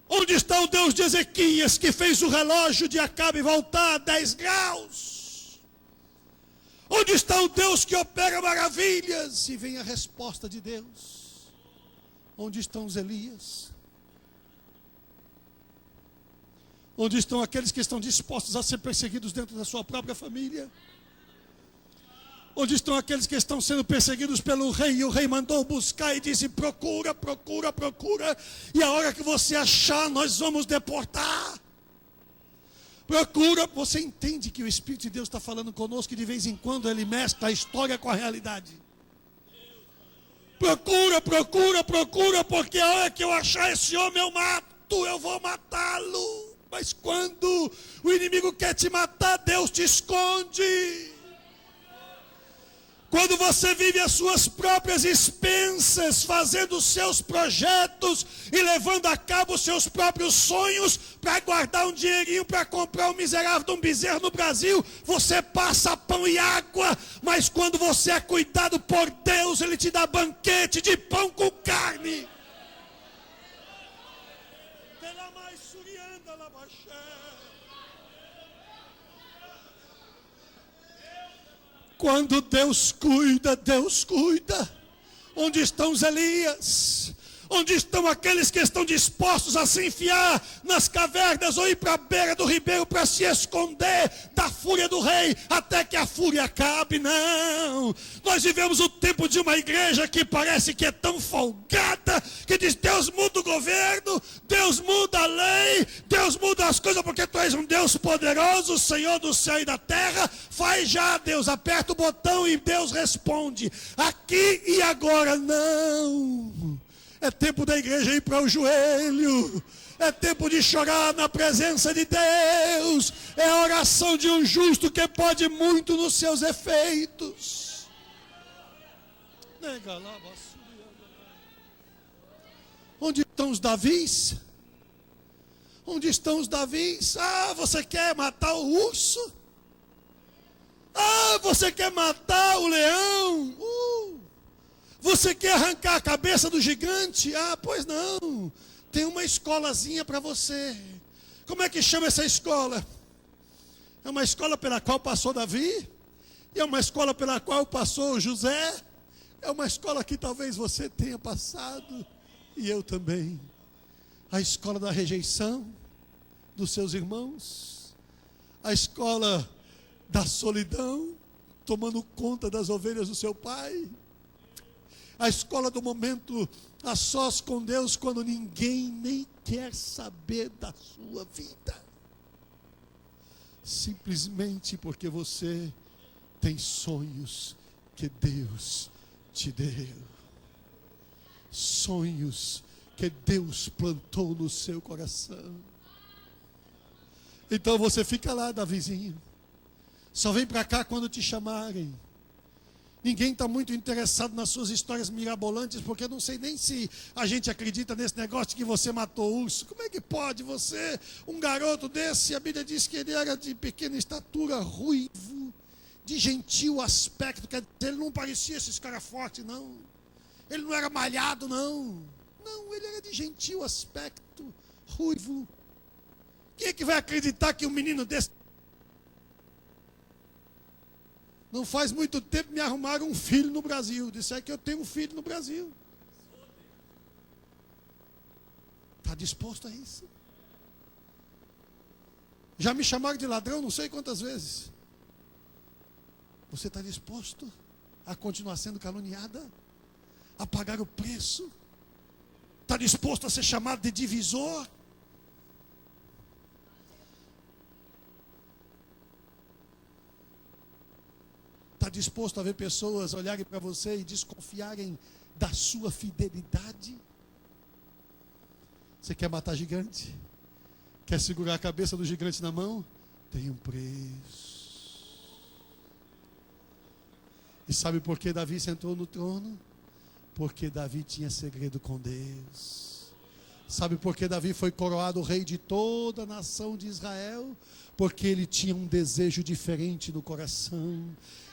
Speaker 1: Onde está o Deus de Ezequias que fez o relógio de Acabe voltar a 10 graus? Onde está o Deus que opera maravilhas? E vem a resposta de Deus. Onde estão os Elias? Onde estão aqueles que estão dispostos a ser perseguidos dentro da sua própria família? Onde estão aqueles que estão sendo perseguidos pelo rei? E o rei mandou buscar e disse: procura, procura, procura. E a hora que você achar, nós vamos deportar. Procura. Você entende que o Espírito de Deus está falando conosco e de vez em quando ele mescla a história com a realidade. Procura, procura, procura, porque a hora que eu achar esse homem eu mato, eu vou matá-lo. Mas quando o inimigo quer te matar, Deus te esconde. Quando você vive as suas próprias expensas, fazendo os seus projetos e levando a cabo os seus próprios sonhos para guardar um dinheirinho para comprar um miserável de um bezerro no Brasil, você passa pão e água. Mas quando você é cuidado por Deus, Ele te dá banquete de pão com carne. Quando Deus cuida, Deus cuida. Onde estão os Elias? Onde estão aqueles que estão dispostos a se enfiar nas cavernas ou ir para a beira do ribeiro para se esconder da fúria do rei até que a fúria acabe? Não. Nós vivemos o tempo de uma igreja que parece que é tão folgada, que diz: Deus muda o governo, Deus muda a lei, Deus muda as coisas porque tu és um Deus poderoso, Senhor do céu e da terra. Faz já, Deus, aperta o botão e Deus responde. Aqui e agora não. É tempo da igreja ir para o joelho. É tempo de chorar na presença de Deus. É a oração de um justo que pode muito nos seus efeitos. Onde estão os Davis? Onde estão os Davis? Ah, você quer matar o urso? Ah, você quer matar o leão? Você quer arrancar a cabeça do gigante? Ah, pois não. Tem uma escolazinha para você. Como é que chama essa escola? É uma escola pela qual passou Davi. É uma escola pela qual passou José. É uma escola que talvez você tenha passado. E eu também. A escola da rejeição dos seus irmãos. A escola da solidão, tomando conta das ovelhas do seu pai. A escola do momento a sós com Deus, quando ninguém nem quer saber da sua vida. Simplesmente porque você tem sonhos que Deus te deu. Sonhos que Deus plantou no seu coração. Então você fica lá, Davizinho. Só vem para cá quando te chamarem. Ninguém está muito interessado nas suas histórias mirabolantes, porque eu não sei nem se a gente acredita nesse negócio de que você matou o urso. Como é que pode você, um garoto desse, a Bíblia diz que ele era de pequena estatura, ruivo, de gentil aspecto, quer dizer, ele não parecia esses caras fortes, não. Ele não era malhado, não. Não, ele era de gentil aspecto, ruivo. Quem é que vai acreditar que um menino desse... Não faz muito tempo me arrumaram um filho no Brasil. Disseram que eu tenho um filho no Brasil. Está disposto a isso? Já me chamaram de ladrão não sei quantas vezes. Você está disposto a continuar sendo caluniada? A pagar o preço? Está disposto a ser chamado de divisor? Está disposto a ver pessoas olharem para você e desconfiarem da sua fidelidade? Você quer matar gigante? Quer segurar a cabeça do gigante na mão? Tem um preço. E sabe por que Davi sentou no trono? Porque Davi tinha segredo com Deus. Sabe por que Davi foi coroado rei de toda a nação de Israel? Porque ele tinha um desejo diferente no coração.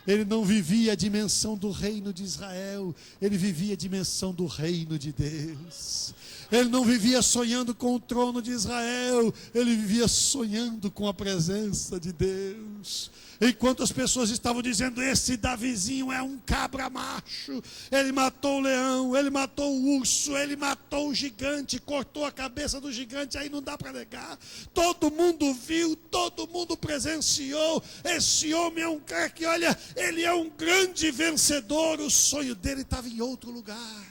Speaker 1: Ele não vivia a dimensão do reino de Israel, ele vivia a dimensão do reino de Deus. Ele não vivia sonhando com o trono de Israel, ele vivia sonhando com a presença de Deus. Enquanto as pessoas estavam dizendo, esse Davizinho é um cabra macho, ele matou o leão, ele matou o urso, ele matou o gigante, cortou a cabeça do gigante, aí não dá para negar. Todo mundo viu, todo mundo presenciou. Esse homem é um cara que, olha, ele é um grande vencedor. O sonho dele estava em outro lugar.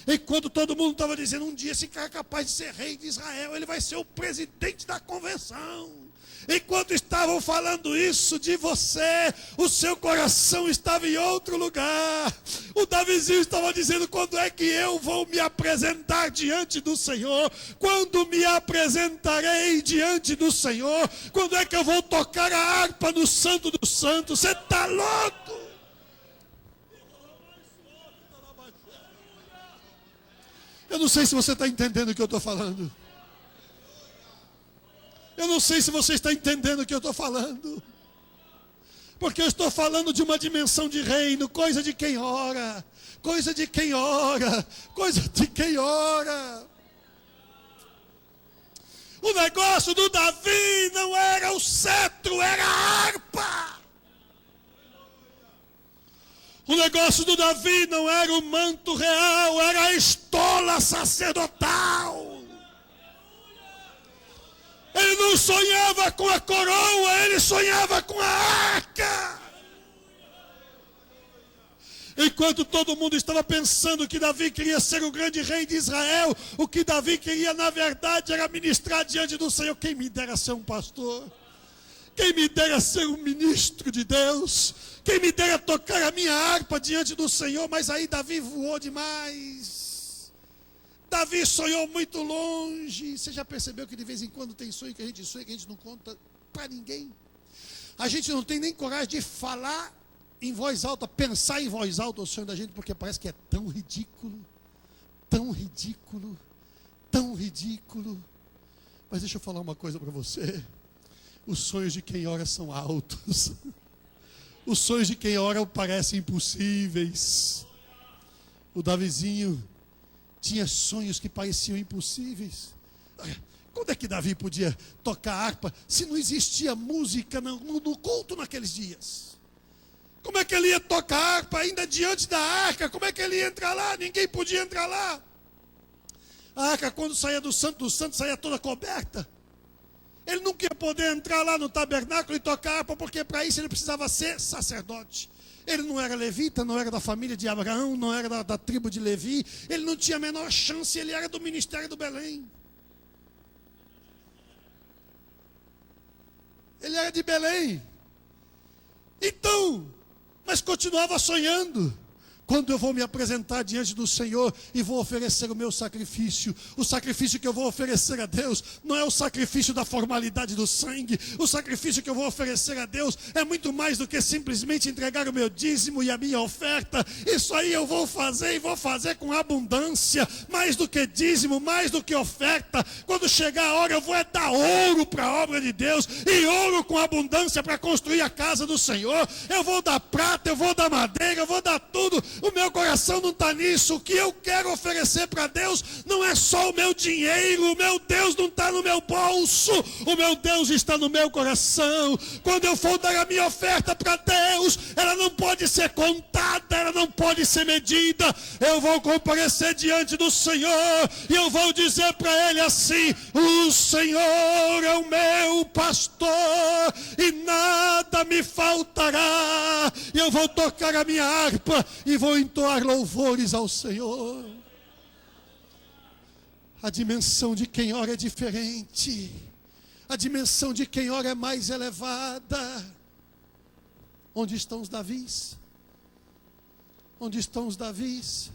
Speaker 1: Enquanto todo mundo estava dizendo, um dia esse cara é capaz de ser rei de Israel, ele vai ser o presidente da convenção. Enquanto estavam falando isso de você, o seu coração estava em outro lugar. O Davizinho estava dizendo, quando é que eu vou me apresentar diante do Senhor? Quando me apresentarei diante do Senhor? Quando é que eu vou tocar a harpa no Santo dos Santos? Você está louco? Eu não sei se você está entendendo o que eu estou falando. Eu não sei se você está entendendo o que eu estou falando. Porque eu estou falando de uma dimensão de reino, coisa de quem ora, coisa de quem ora, coisa de quem ora. O negócio do Davi não era o cetro, era a harpa. O negócio do Davi não era o manto real, era a estola sacerdotal. Ele não sonhava com a coroa, ele sonhava com a arca. Enquanto todo mundo estava pensando que Davi queria ser o grande rei de Israel, o que Davi queria na verdade era ministrar diante do Senhor. Quem me dera ser um pastor, quem me dera ser um ministro de Deus, quem me dera tocar a minha harpa diante do Senhor. Mas aí Davi voou demais. Davi sonhou muito longe. Você já percebeu que de vez em quando tem sonho que a gente não conta para ninguém? A gente não tem nem coragem de falar em voz alta, pensar em voz alta o sonho da gente, porque parece que é tão ridículo, tão ridículo, tão ridículo. Mas deixa eu falar uma coisa para você. Os sonhos de quem ora são altos. Os sonhos de quem ora parecem impossíveis. O Davizinho tinha sonhos que pareciam impossíveis. Quando é que Davi podia tocar harpa se não existia música no culto naqueles dias? Como é que ele ia tocar harpa ainda diante da arca? Como é que ele ia entrar lá? Ninguém podia entrar lá. A arca, quando saía do Santo, saía toda coberta. Ele nunca ia poder entrar lá no tabernáculo e tocar harpa, porque para isso ele precisava ser sacerdote. Ele não era levita, não era da família de Abraão, não era da tribo de Levi. Ele não tinha a menor chance, ele era do ministério do Belém. Ele era de Belém. Então, mas continuava sonhando. quando eu vou me apresentar diante do Senhor e vou oferecer o meu sacrifício, o sacrifício que eu vou oferecer a Deus não é o sacrifício da formalidade do sangue. O sacrifício que eu vou oferecer a Deus é muito mais do que simplesmente entregar o meu dízimo e a minha oferta. Isso aí eu vou fazer e vou fazer com abundância, mais do que dízimo, mais do que oferta. Quando chegar a hora eu vou dar ouro para a obra de Deus, e ouro com abundância para construir a casa do Senhor. Eu vou dar prata, eu vou dar madeira, eu vou dar tudo. O meu coração não está nisso. O que eu quero oferecer para Deus não é só o meu dinheiro. O meu Deus não está no meu bolso. O meu Deus está no meu coração. Quando eu for dar a minha oferta para Deus, ela não pode ser contada, ela não pode ser medida. Eu vou comparecer diante do Senhor e eu vou dizer para Ele assim: o Senhor é o meu pastor e nada me faltará. E eu vou tocar a minha harpa e vou entoar louvores ao Senhor. A dimensão de quem ora é diferente. A dimensão de quem ora é mais elevada. Onde estão os Davis? Onde estão os Davis?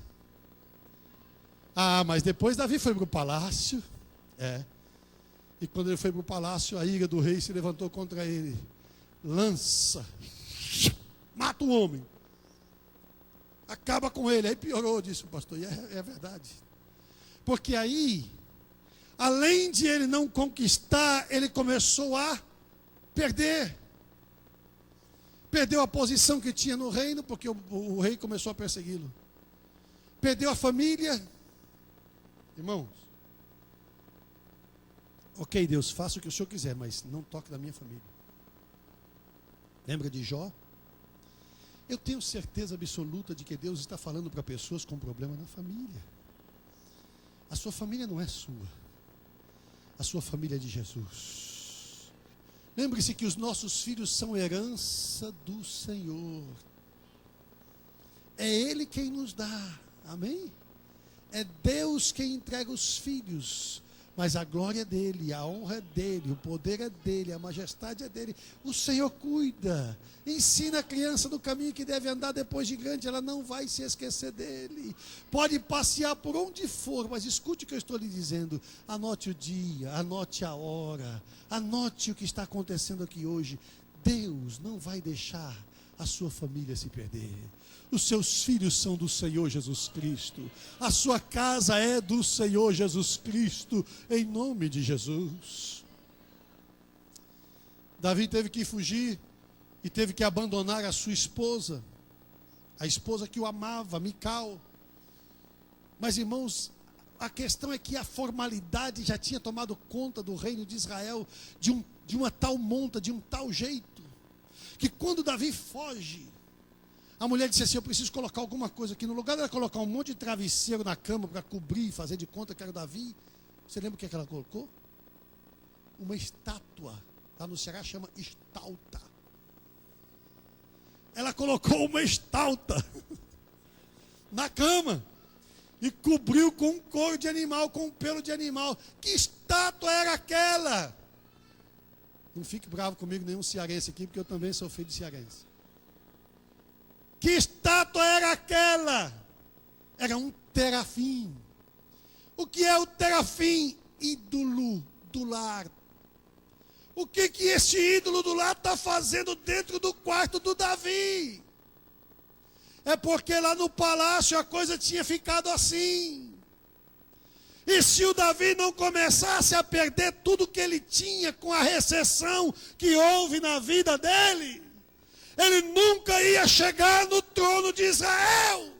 Speaker 1: Ah, mas depois Davi foi para o palácio. E quando ele foi para o palácio, a ira do rei se levantou contra ele. Lança. Mata o homem. Acaba com ele. Aí piorou, disse o pastor. E é verdade. Porque aí, além de ele não conquistar, ele começou a perder. Perdeu a posição que tinha no reino, porque o rei começou a persegui-lo. Perdeu a família. Irmãos, ok, Deus, faça o que o Senhor quiser, mas não toque na minha família. Lembra de Jó? Eu tenho certeza absoluta de que Deus está falando para pessoas com problema na família. A sua família não é sua. A sua família é de Jesus. Lembre-se que os nossos filhos são herança do Senhor. É Ele quem nos dá. Amém? É Deus quem entrega os filhos. Mas a glória é dele, a honra é dele, o poder é dele, a majestade é dele. O Senhor cuida, ensina a criança no caminho que deve andar depois de grande, ela não vai se esquecer dele. Pode passear por onde for, mas escute o que eu estou lhe dizendo. Anote o dia, anote a hora, anote o que está acontecendo aqui hoje. Deus não vai deixar a sua família se perder. Os seus filhos são do Senhor Jesus Cristo. A sua casa é do Senhor Jesus Cristo, em nome de Jesus. Davi teve que fugir e teve que abandonar a sua esposa, a esposa que o amava, Mical. Mas, irmãos, a questão é que a formalidade já tinha tomado conta do reino de Israel de uma tal monta, de um tal jeito, que quando Davi foge, a mulher disse assim: eu preciso colocar alguma coisa aqui. No lugar dela colocar um monte de travesseiro na cama para cobrir e fazer de conta que era o Davi, você lembra o que ela colocou? Uma estátua. Lá no Ceará chama estalta. Ela colocou uma estalta na cama e cobriu com couro de animal, com pelo de animal. Que estátua era aquela? Não fique bravo comigo nenhum cearense aqui, porque eu também sou filho de cearense. Que estátua era aquela? Era um terafim. O que é o terafim? Ídolo do lar. O que este ídolo do lar está fazendo dentro do quarto do Davi? É porque lá no palácio a coisa tinha ficado assim. E se o Davi não começasse a perder tudo que ele tinha com a recessão que houve na vida dele, ele nunca ia chegar no trono de Israel.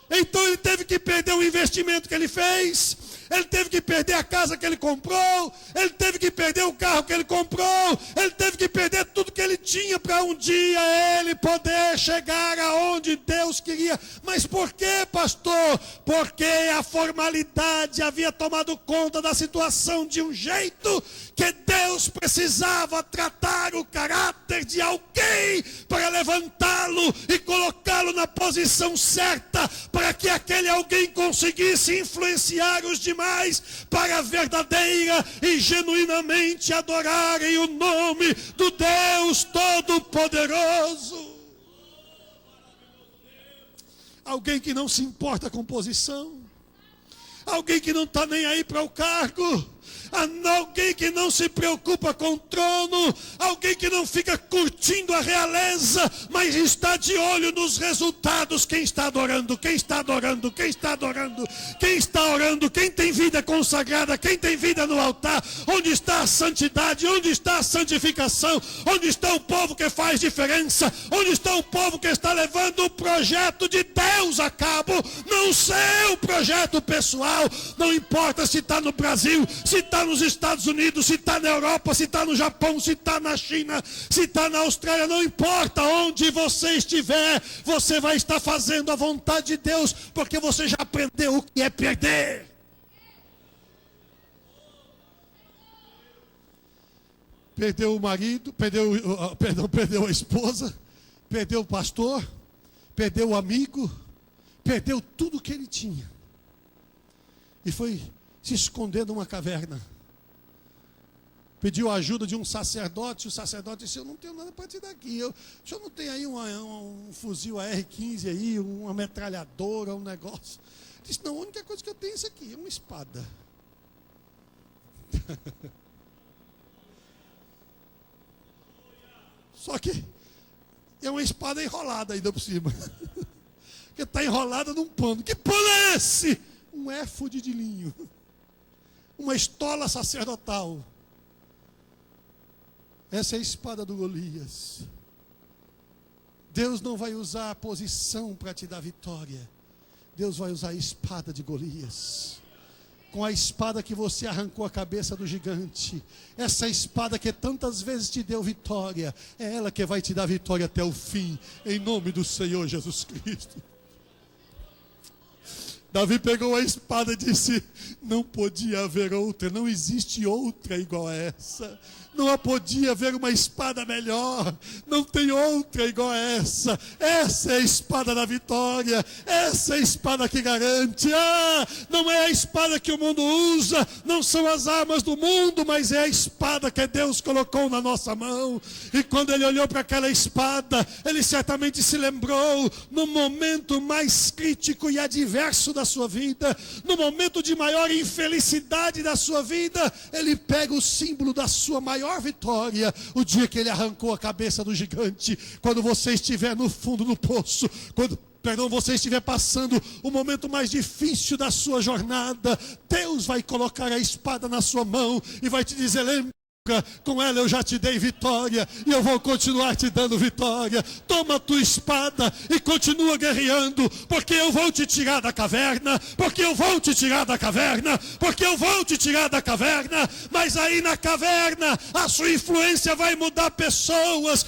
Speaker 1: Então ele teve que perder o investimento que ele fez, ele teve que perder a casa que ele comprou, ele teve que perder o carro que ele comprou, ele teve que perder tudo que ele tinha para um dia ele poder chegar aonde Deus queria. Mas por quê, pastor? Porque a formalidade havia tomado conta da situação de um jeito que Deus precisava tratar o caráter de alguém para levantá-lo e colocá-lo na posição certa, para que aquele alguém conseguisse influenciar os demais para verdadeira e genuinamente adorarem o nome do Deus Todo-Poderoso. Alguém que não se importa com posição. Alguém que não está nem aí para o cargo. Alguém que não se preocupa com o trono. Alguém que não fica curtindo a realeza, mas está de olho nos resultados. Quem está adorando? Quem está adorando? Quem está adorando? Quem está orando? Quem tem vida consagrada? Quem tem vida no altar? Onde está a santidade? Onde está a santificação? Onde está o povo que faz diferença? Onde está o povo que está levando o projeto de Deus a cabo? Não o seu projeto pessoal. Não importa se está no Brasil, se está nos Estados Unidos, se está na Europa, se está no Japão, se está na China, se está na Austrália, não importa onde você estiver, você vai estar fazendo a vontade de Deus, porque você já aprendeu o que é perder. Perdeu o marido, perdeu a esposa, perdeu o pastor, perdeu o amigo, perdeu tudo que ele tinha. E foi se esconder numa caverna. Pediu a ajuda de um sacerdote. O sacerdote disse: eu não tenho nada para te dar aqui. O senhor não tem aí um fuzil AR-15 aí, uma metralhadora, um negócio? Ele disse: não, a única coisa que eu tenho é isso aqui, é uma espada. Só que é uma espada enrolada ainda por cima. Porque está enrolada num pano. Que pano é esse? Um éfode de linho. Uma estola sacerdotal. Essa é a espada do Golias. Deus não vai usar a posição para te dar vitória. Deus vai usar a espada de Golias. Com a espada que você arrancou a cabeça do gigante. Essa espada que tantas vezes te deu vitória. É ela que vai te dar vitória até o fim. Em nome do Senhor Jesus Cristo. Davi pegou a espada e disse: não podia haver outra, não existe outra igual a essa. Não podia haver uma espada melhor. Não tem outra igual a essa. Essa é a espada da vitória. Essa é a espada que garante. Não é a espada que o mundo usa. Não são as armas do mundo, mas é a espada que Deus colocou na nossa mão. E quando ele olhou para aquela espada, ele certamente se lembrou no momento mais crítico e adverso da sua vida, no momento de maior infelicidade da sua vida, ele pega o símbolo da sua maior vitória, o dia que ele arrancou a cabeça do gigante. Quando você estiver no fundo do poço, quando você estiver passando o momento mais difícil da sua jornada, Deus vai colocar a espada na sua mão e vai te dizer: lembra, com ela eu já te dei vitória e eu vou continuar te dando vitória. Toma a tua espada e continua guerreando, porque eu vou te tirar da caverna, porque eu vou te tirar da caverna, porque eu vou te tirar da caverna. Mas aí na caverna a sua influência vai mudar pessoas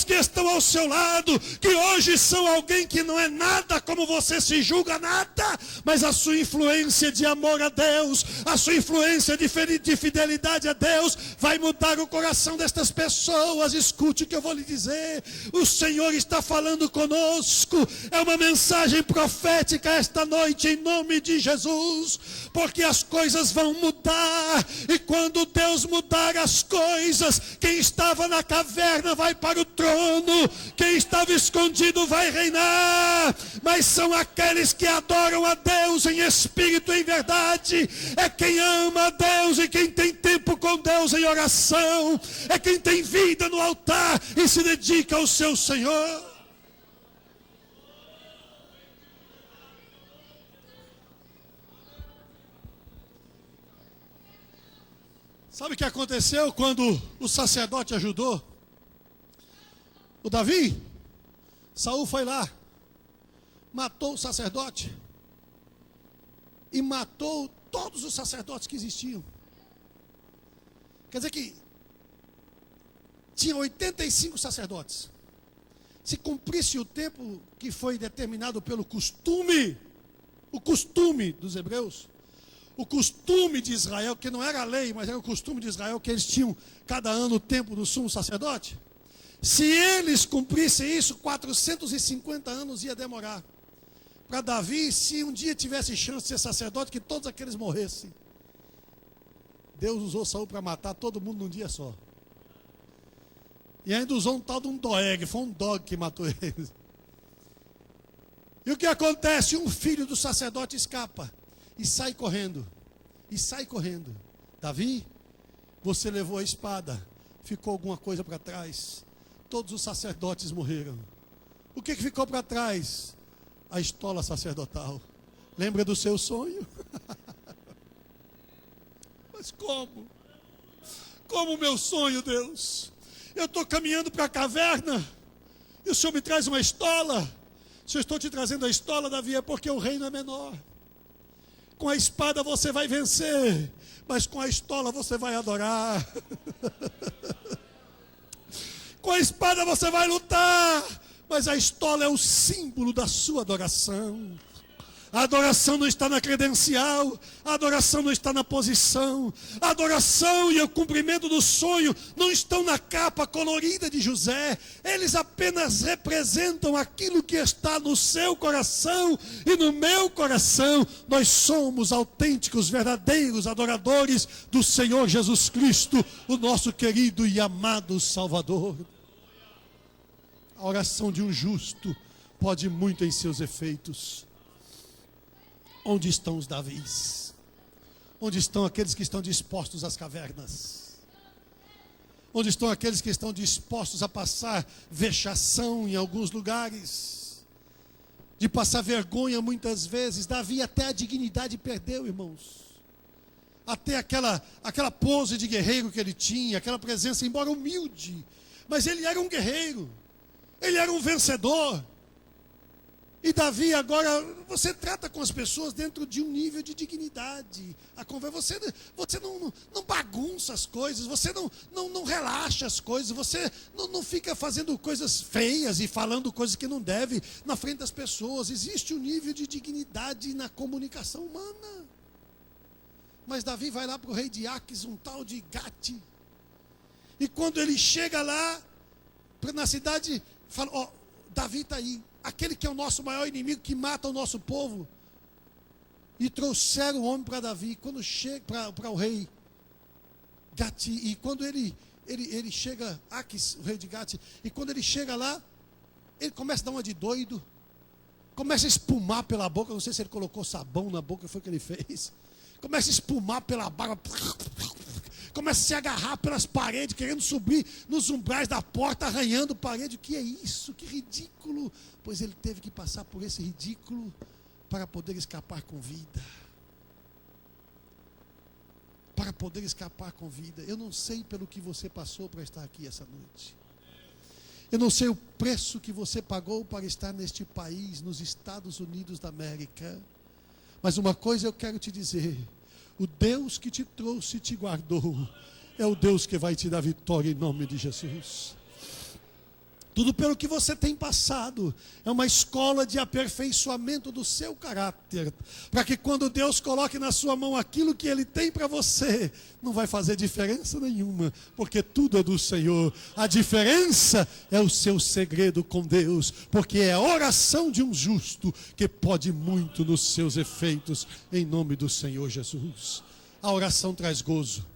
Speaker 1: que estão ao seu lado, que hoje são alguém que não é nada como você se julga nada, mas a sua influência de amor a Deus, a sua influência de fidelidade a Deus vai mudar o coração destas pessoas. Escute o que eu vou lhe dizer. O Senhor está falando conosco. É uma mensagem profética esta noite, em nome de Jesus. Porque as coisas vão mudar. E quando Deus mudar as coisas, quem estava na caverna vai para o trono. Quem estava escondido vai reinar. Mas são aqueles que adoram a Deus em espírito e em verdade. É quem ama a Deus e quem tem tempo com Deus em oração, é quem tem vida no altar e se dedica ao seu Senhor. Sabe o que aconteceu quando o sacerdote ajudou o Davi? Saul foi lá, matou o sacerdote e matou todos os sacerdotes que existiam. Quer dizer que tinha 85 sacerdotes. Se cumprisse o tempo que foi determinado pelo costume, o costume dos hebreus, o costume de Israel, que não era a lei, mas era o costume de Israel, que eles tinham cada ano o tempo do sumo sacerdote. Se eles cumprissem isso, 450 anos ia demorar. Para Davi, se um dia tivesse chance de ser sacerdote, que todos aqueles morressem. Deus usou Saul para matar todo mundo num dia só. E ainda usou um tal de um Doeg, foi um dog que matou eles. E o que acontece? Um filho do sacerdote escapa e sai correndo. E sai correndo. Davi, você levou a espada, ficou alguma coisa para trás. Todos os sacerdotes morreram. O que ficou para trás? A estola sacerdotal. Lembra do seu sonho? Mas como? Como o meu sonho, Deus? Eu estou caminhando para a caverna e o Senhor me traz uma estola. Se eu estou te trazendo a estola, Davi, é porque o reino é menor. Com a espada você vai vencer, mas com a estola você vai adorar. Com a espada você vai lutar, mas a estola é o símbolo da sua adoração. A adoração não está na credencial, a adoração não está na posição, a adoração e o cumprimento do sonho não estão na capa colorida de José, eles apenas representam aquilo que está no seu coração e no meu coração. Nós somos autênticos, verdadeiros adoradores do Senhor Jesus Cristo, o nosso querido e amado Salvador. A oração de um justo pode muito em seus efeitos. Onde estão os Davis? Onde estão aqueles que estão dispostos às cavernas? Onde estão aqueles que estão dispostos a passar vexação em alguns lugares? De passar vergonha muitas vezes. Davi até a dignidade perdeu, irmãos. Até aquela pose de guerreiro que ele tinha, aquela presença, embora humilde. Mas ele era um guerreiro. Ele era um vencedor. E Davi agora, você trata com as pessoas dentro de um nível de dignidade. Você não bagunça as coisas, você não relaxa as coisas, você não fica fazendo coisas feias e falando coisas que não deve na frente das pessoas. Existe um nível de dignidade na comunicação humana. Mas Davi vai lá para o rei de Aques, um tal de Gate. E quando ele chega lá, na cidade, fala, ó, Davi está aí. Aquele que é o nosso maior inimigo, que mata o nosso povo. E trouxeram o homem para Davi. Quando chega para o rei Gati, e quando ele chega, Aques, o rei de Gati, e quando ele chega lá, ele começa a dar uma de doido, começa a espumar pela boca. Não sei se ele colocou sabão na boca, foi o que ele fez. Começa a espumar pela barba, começa a se agarrar pelas paredes, querendo subir nos umbrais da porta, arranhando parede. O que é isso? Que ridículo! Pois ele teve que passar por esse ridículo para poder escapar com vida. Para poder escapar com vida. Eu não sei pelo que você passou para estar aqui essa noite. Eu não sei o preço que você pagou para estar neste país, nos Estados Unidos da América. Mas uma coisa eu quero te dizer: o Deus que te trouxe e te guardou é o Deus que vai te dar vitória em nome de Jesus. Tudo pelo que você tem passado é uma escola de aperfeiçoamento do seu caráter, para que quando Deus coloque na sua mão aquilo que Ele tem para você, não vai fazer diferença nenhuma, porque tudo é do Senhor. A diferença é o seu segredo com Deus, porque é a oração de um justo que pode muito nos seus efeitos, em nome do Senhor Jesus. A oração traz gozo.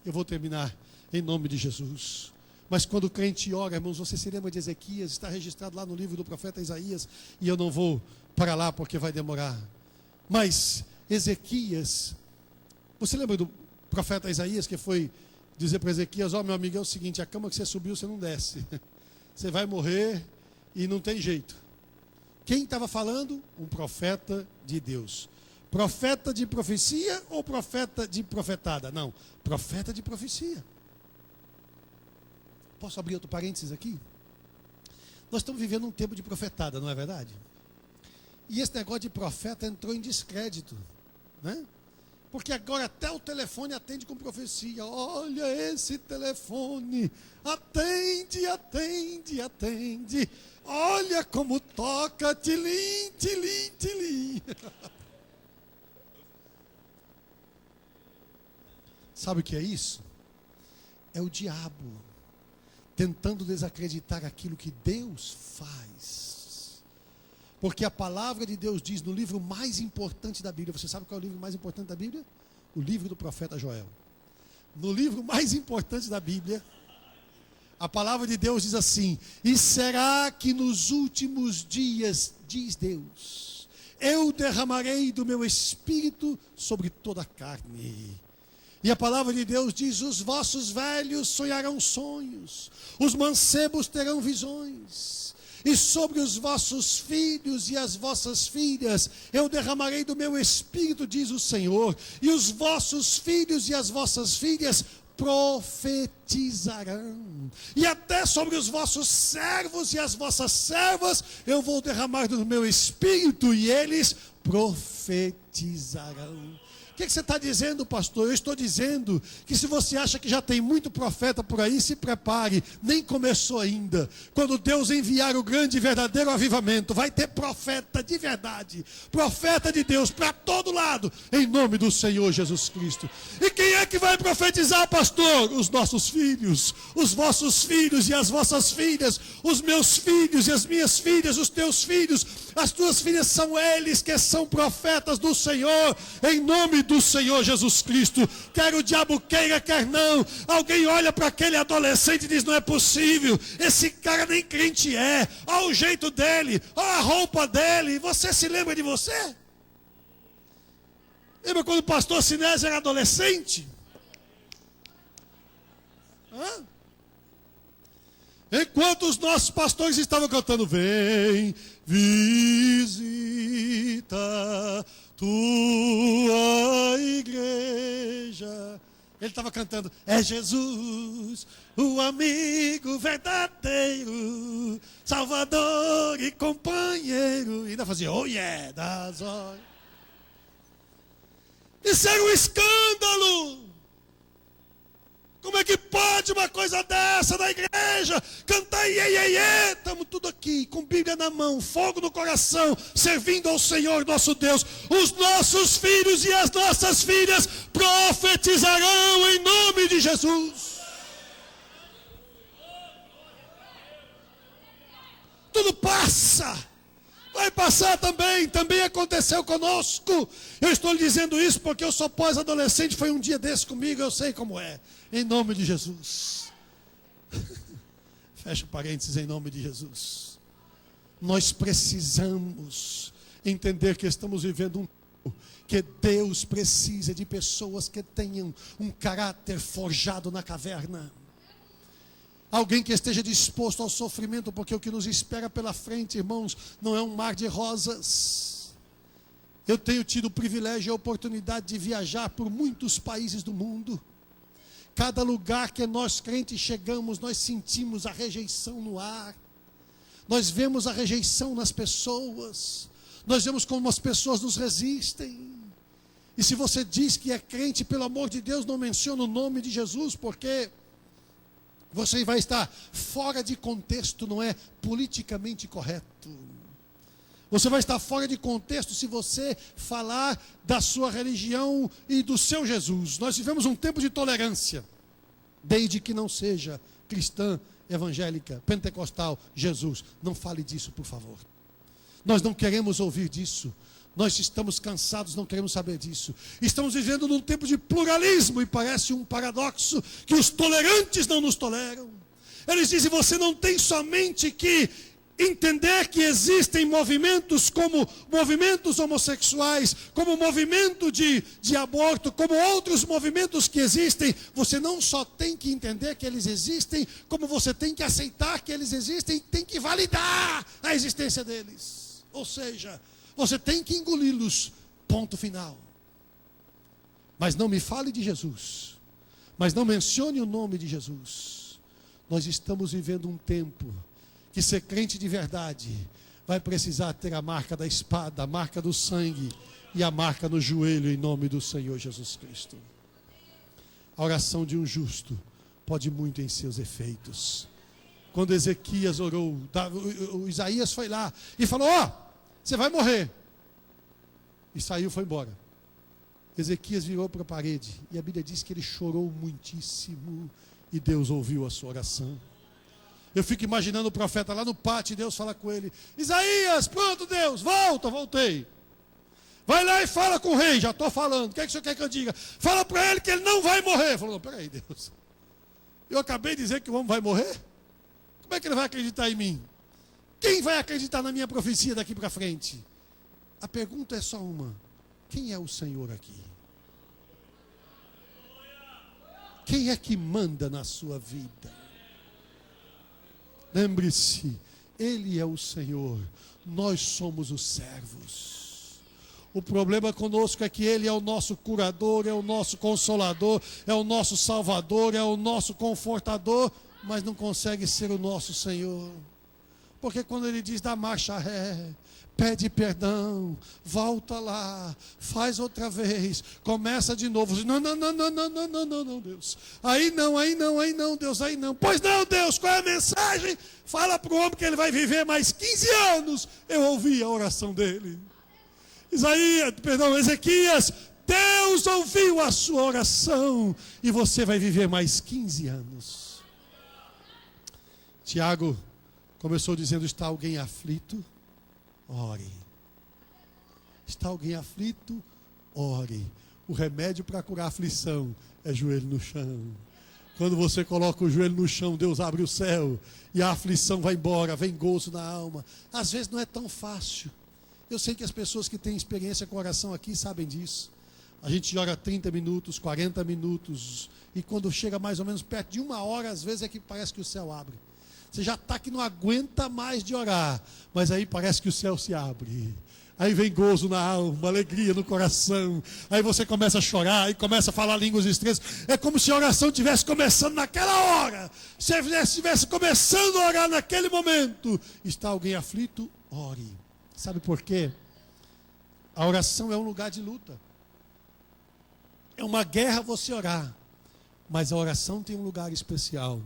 Speaker 1: Eu vou terminar em nome de Jesus. Mas quando o crente ora, irmãos, você se lembra de Ezequias, está registrado lá no livro do profeta Isaías, e eu não vou para lá porque vai demorar. Mas Ezequias, você lembra do profeta Isaías que foi dizer para Ezequias: ó, meu amigo, é o seguinte, a cama que você subiu, você não desce. Você vai morrer e não tem jeito. Quem estava falando? Um profeta de Deus. Profeta de profecia ou profeta de profetada? Não, profeta de profecia. Posso abrir outro parênteses aqui? Nós estamos vivendo um tempo de profetada, não é verdade? E esse negócio de profeta entrou em descrédito, né? Porque agora até o telefone atende com profecia. Olha esse telefone, atende, atende, atende. Olha como toca, tilim, tilim, tilim. Sabe o que é isso? É o diabo tentando desacreditar aquilo que Deus faz. Porque a palavra de Deus diz no livro mais importante da Bíblia. Você sabe qual é o livro mais importante da Bíblia? O livro do profeta Joel. No livro mais importante da Bíblia, A palavra de Deus diz assim: e será que nos últimos dias, diz Deus, eu derramarei do meu espírito sobre toda a carne. E a palavra de Deus diz: os vossos velhos sonharão sonhos, os mancebos terão visões, e sobre os vossos filhos e as vossas filhas eu derramarei do meu espírito, diz o Senhor, e os vossos filhos e as vossas filhas profetizarão, e até sobre os vossos servos e as vossas servas eu vou derramar do meu espírito, e eles profetizarão. O que você está dizendo, pastor? Eu estou dizendo que se você acha que já tem muito profeta por aí, se prepare, nem começou ainda. Quando Deus enviar o grande e verdadeiro avivamento, vai ter profeta de verdade, profeta de Deus para todo lado, em nome do Senhor Jesus Cristo. E quem é que vai profetizar, pastor? Os nossos filhos, os vossos filhos e as vossas filhas, os meus filhos e as minhas filhas, os teus filhos, as tuas filhas, são eles que são profetas do Senhor, em nome do Senhor Jesus Cristo. Quer o diabo queira, quer não, alguém olha para aquele adolescente e diz: não é possível, esse cara nem crente é, olha o jeito dele, olha a roupa dele. Você se lembra de você? Lembra quando o pastor Sinésio era adolescente? Enquanto os nossos pastores estavam cantando: vem, visita tua igreja, ele estava cantando: é Jesus, o amigo verdadeiro, Salvador e companheiro. E ainda fazia: oh yeah, das horas. Isso era um escândalo. Como é que pode uma coisa dessa na igreja? Cantar iê, iê, iê. Estamos tudo aqui, com Bíblia na mão, fogo no coração, servindo ao Senhor nosso Deus. Os nossos filhos e as nossas filhas profetizarão em nome de Jesus. Tudo passa. Vai passar também aconteceu conosco. Eu estou lhe dizendo isso porque eu sou pós-adolescente, foi um dia desse comigo, eu sei como é. Em nome de Jesus. Fecha parênteses, em nome de Jesus. Nós precisamos entender que estamos vivendo um tempo que Deus precisa de pessoas que tenham um caráter forjado na caverna. Alguém que esteja disposto ao sofrimento, porque o que nos espera pela frente, irmãos, não é um mar de rosas. Eu tenho tido o privilégio e a oportunidade de viajar por muitos países do mundo. Cada lugar que nós crentes chegamos, nós sentimos a rejeição no ar. Nós vemos a rejeição nas pessoas. Nós vemos como as pessoas nos resistem. E se você diz que é crente, pelo amor de Deus, não menciona o nome de Jesus, porque você vai estar fora de contexto, não é politicamente correto. Você vai estar fora de contexto se você falar da sua religião e do seu Jesus. Nós vivemos um tempo de tolerância, desde que não seja cristã, evangélica, pentecostal, Jesus. Não fale disso, por favor. Nós não queremos ouvir disso. Nós estamos cansados, não queremos saber disso. Estamos vivendo num tempo de pluralismo e parece um paradoxo que os tolerantes não nos toleram. Eles dizem: você não tem somente que entender que existem movimentos como movimentos homossexuais, como movimento de aborto, como outros movimentos que existem. Você não só tem que entender que eles existem, como você tem que aceitar que eles existem e tem que validar a existência deles. Ou seja, você tem que engoli-los, ponto final. Mas não me fale de Jesus, mas não mencione o nome de Jesus. Nós estamos vivendo um tempo que ser crente de verdade vai precisar ter a marca da espada, a marca do sangue e a marca no joelho, em nome do Senhor Jesus Cristo. A oração de um justo pode muito em seus efeitos. Quando Ezequias orou, o Isaías foi lá e falou: você vai morrer. E saiu, foi embora. Ezequias virou para a parede e a Bíblia diz que ele chorou muitíssimo e Deus ouviu a sua oração. Eu fico imaginando o profeta lá no pátio e Deus fala com ele: Isaías, pronto, Deus, voltei. Vai lá e fala com o rei, já estou falando, o que é que o senhor quer que eu diga? Fala para ele que ele não vai morrer. Falou: não, peraí, Deus, eu acabei de dizer que o homem vai morrer? Como é que ele vai acreditar em mim? Quem vai acreditar na minha profecia daqui para frente? A pergunta é só uma: quem é o Senhor aqui? Quem é que manda na sua vida? Lembre-se, Ele é o Senhor, nós somos os servos. O problema conosco é que Ele é o nosso curador, é o nosso consolador, é o nosso salvador, é o nosso confortador, mas não consegue ser o nosso Senhor. Porque quando Ele diz dá marcha ré, pede perdão, volta lá, faz outra vez, começa de novo. Não, Deus. Aí não, Deus, aí não. Pois não, Deus, qual é a mensagem? Fala para o homem que ele vai viver mais 15 anos. Eu ouvi a oração dele. Ezequias, Deus ouviu a sua oração e você vai viver mais 15 anos. Tiago começou dizendo: está alguém aflito? Ore. Está alguém aflito? Ore. O remédio para curar a aflição é joelho no chão. Quando você coloca o joelho no chão, Deus abre o céu e a aflição vai embora, vem gozo na alma. Às vezes não é tão fácil. Eu sei que as pessoas que têm experiência com oração aqui sabem disso. A gente ora 30 minutos, 40 minutos, e quando chega mais ou menos perto de 1 hora, às vezes é que parece que o céu abre. Você já está que não aguenta mais de orar, mas aí parece que o céu se abre. Aí vem gozo na alma, alegria no coração. Aí você começa a chorar e começa a falar línguas estranhas. É como se a oração estivesse começando naquela hora. Se você estivesse começando a orar naquele momento. Está alguém aflito? Ore. Sabe por quê? A oração é um lugar de luta. É uma guerra você orar. Mas a oração tem um lugar especial.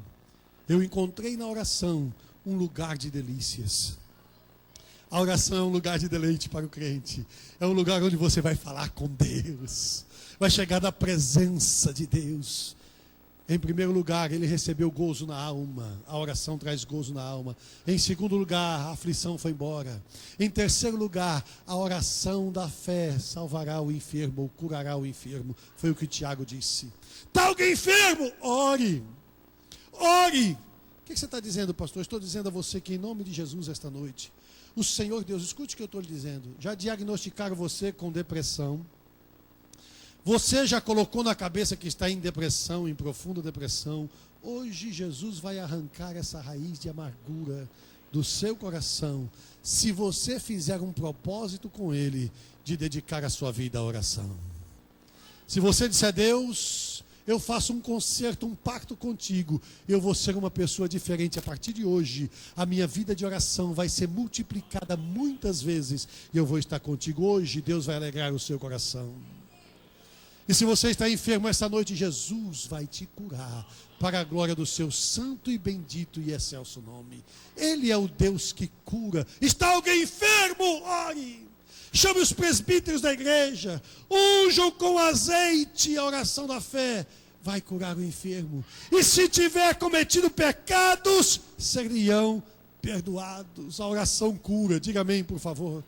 Speaker 1: Eu encontrei na oração um lugar de delícias. A oração é um lugar de deleite para o crente. É um lugar onde você vai falar com Deus. Vai chegar na presença de Deus. Em primeiro lugar, ele recebeu gozo na alma. A oração traz gozo na alma. Em segundo lugar, a aflição foi embora. Em terceiro lugar, a oração da fé salvará o enfermo ou curará o enfermo. Foi o que Tiago disse. Está alguém enfermo? Ore. Ore. O que você está dizendo, pastor? Estou dizendo a você que em nome de Jesus esta noite, o Senhor Deus, escute o que eu estou lhe dizendo. Já diagnosticaram você com depressão. Você já colocou na cabeça que está em depressão, em profunda depressão. Hoje Jesus vai arrancar essa raiz de amargura do seu coração, se você fizer um propósito com Ele de dedicar a sua vida à oração. Se você disser: Deus, eu faço um concerto, um pacto contigo, eu vou ser uma pessoa diferente a partir de hoje, a minha vida de oração vai ser multiplicada muitas vezes, e eu vou estar contigo hoje, Deus vai alegrar o seu coração. E se você está enfermo esta noite, Jesus vai te curar, para a glória do seu santo e bendito e excelso nome. Ele é o Deus que cura. Está alguém enfermo? Ore. Chame os presbíteros da igreja, unjam com azeite a oração da fé, vai curar o enfermo. E se tiver cometido pecados, seriam perdoados. A oração cura, diga amém, por favor.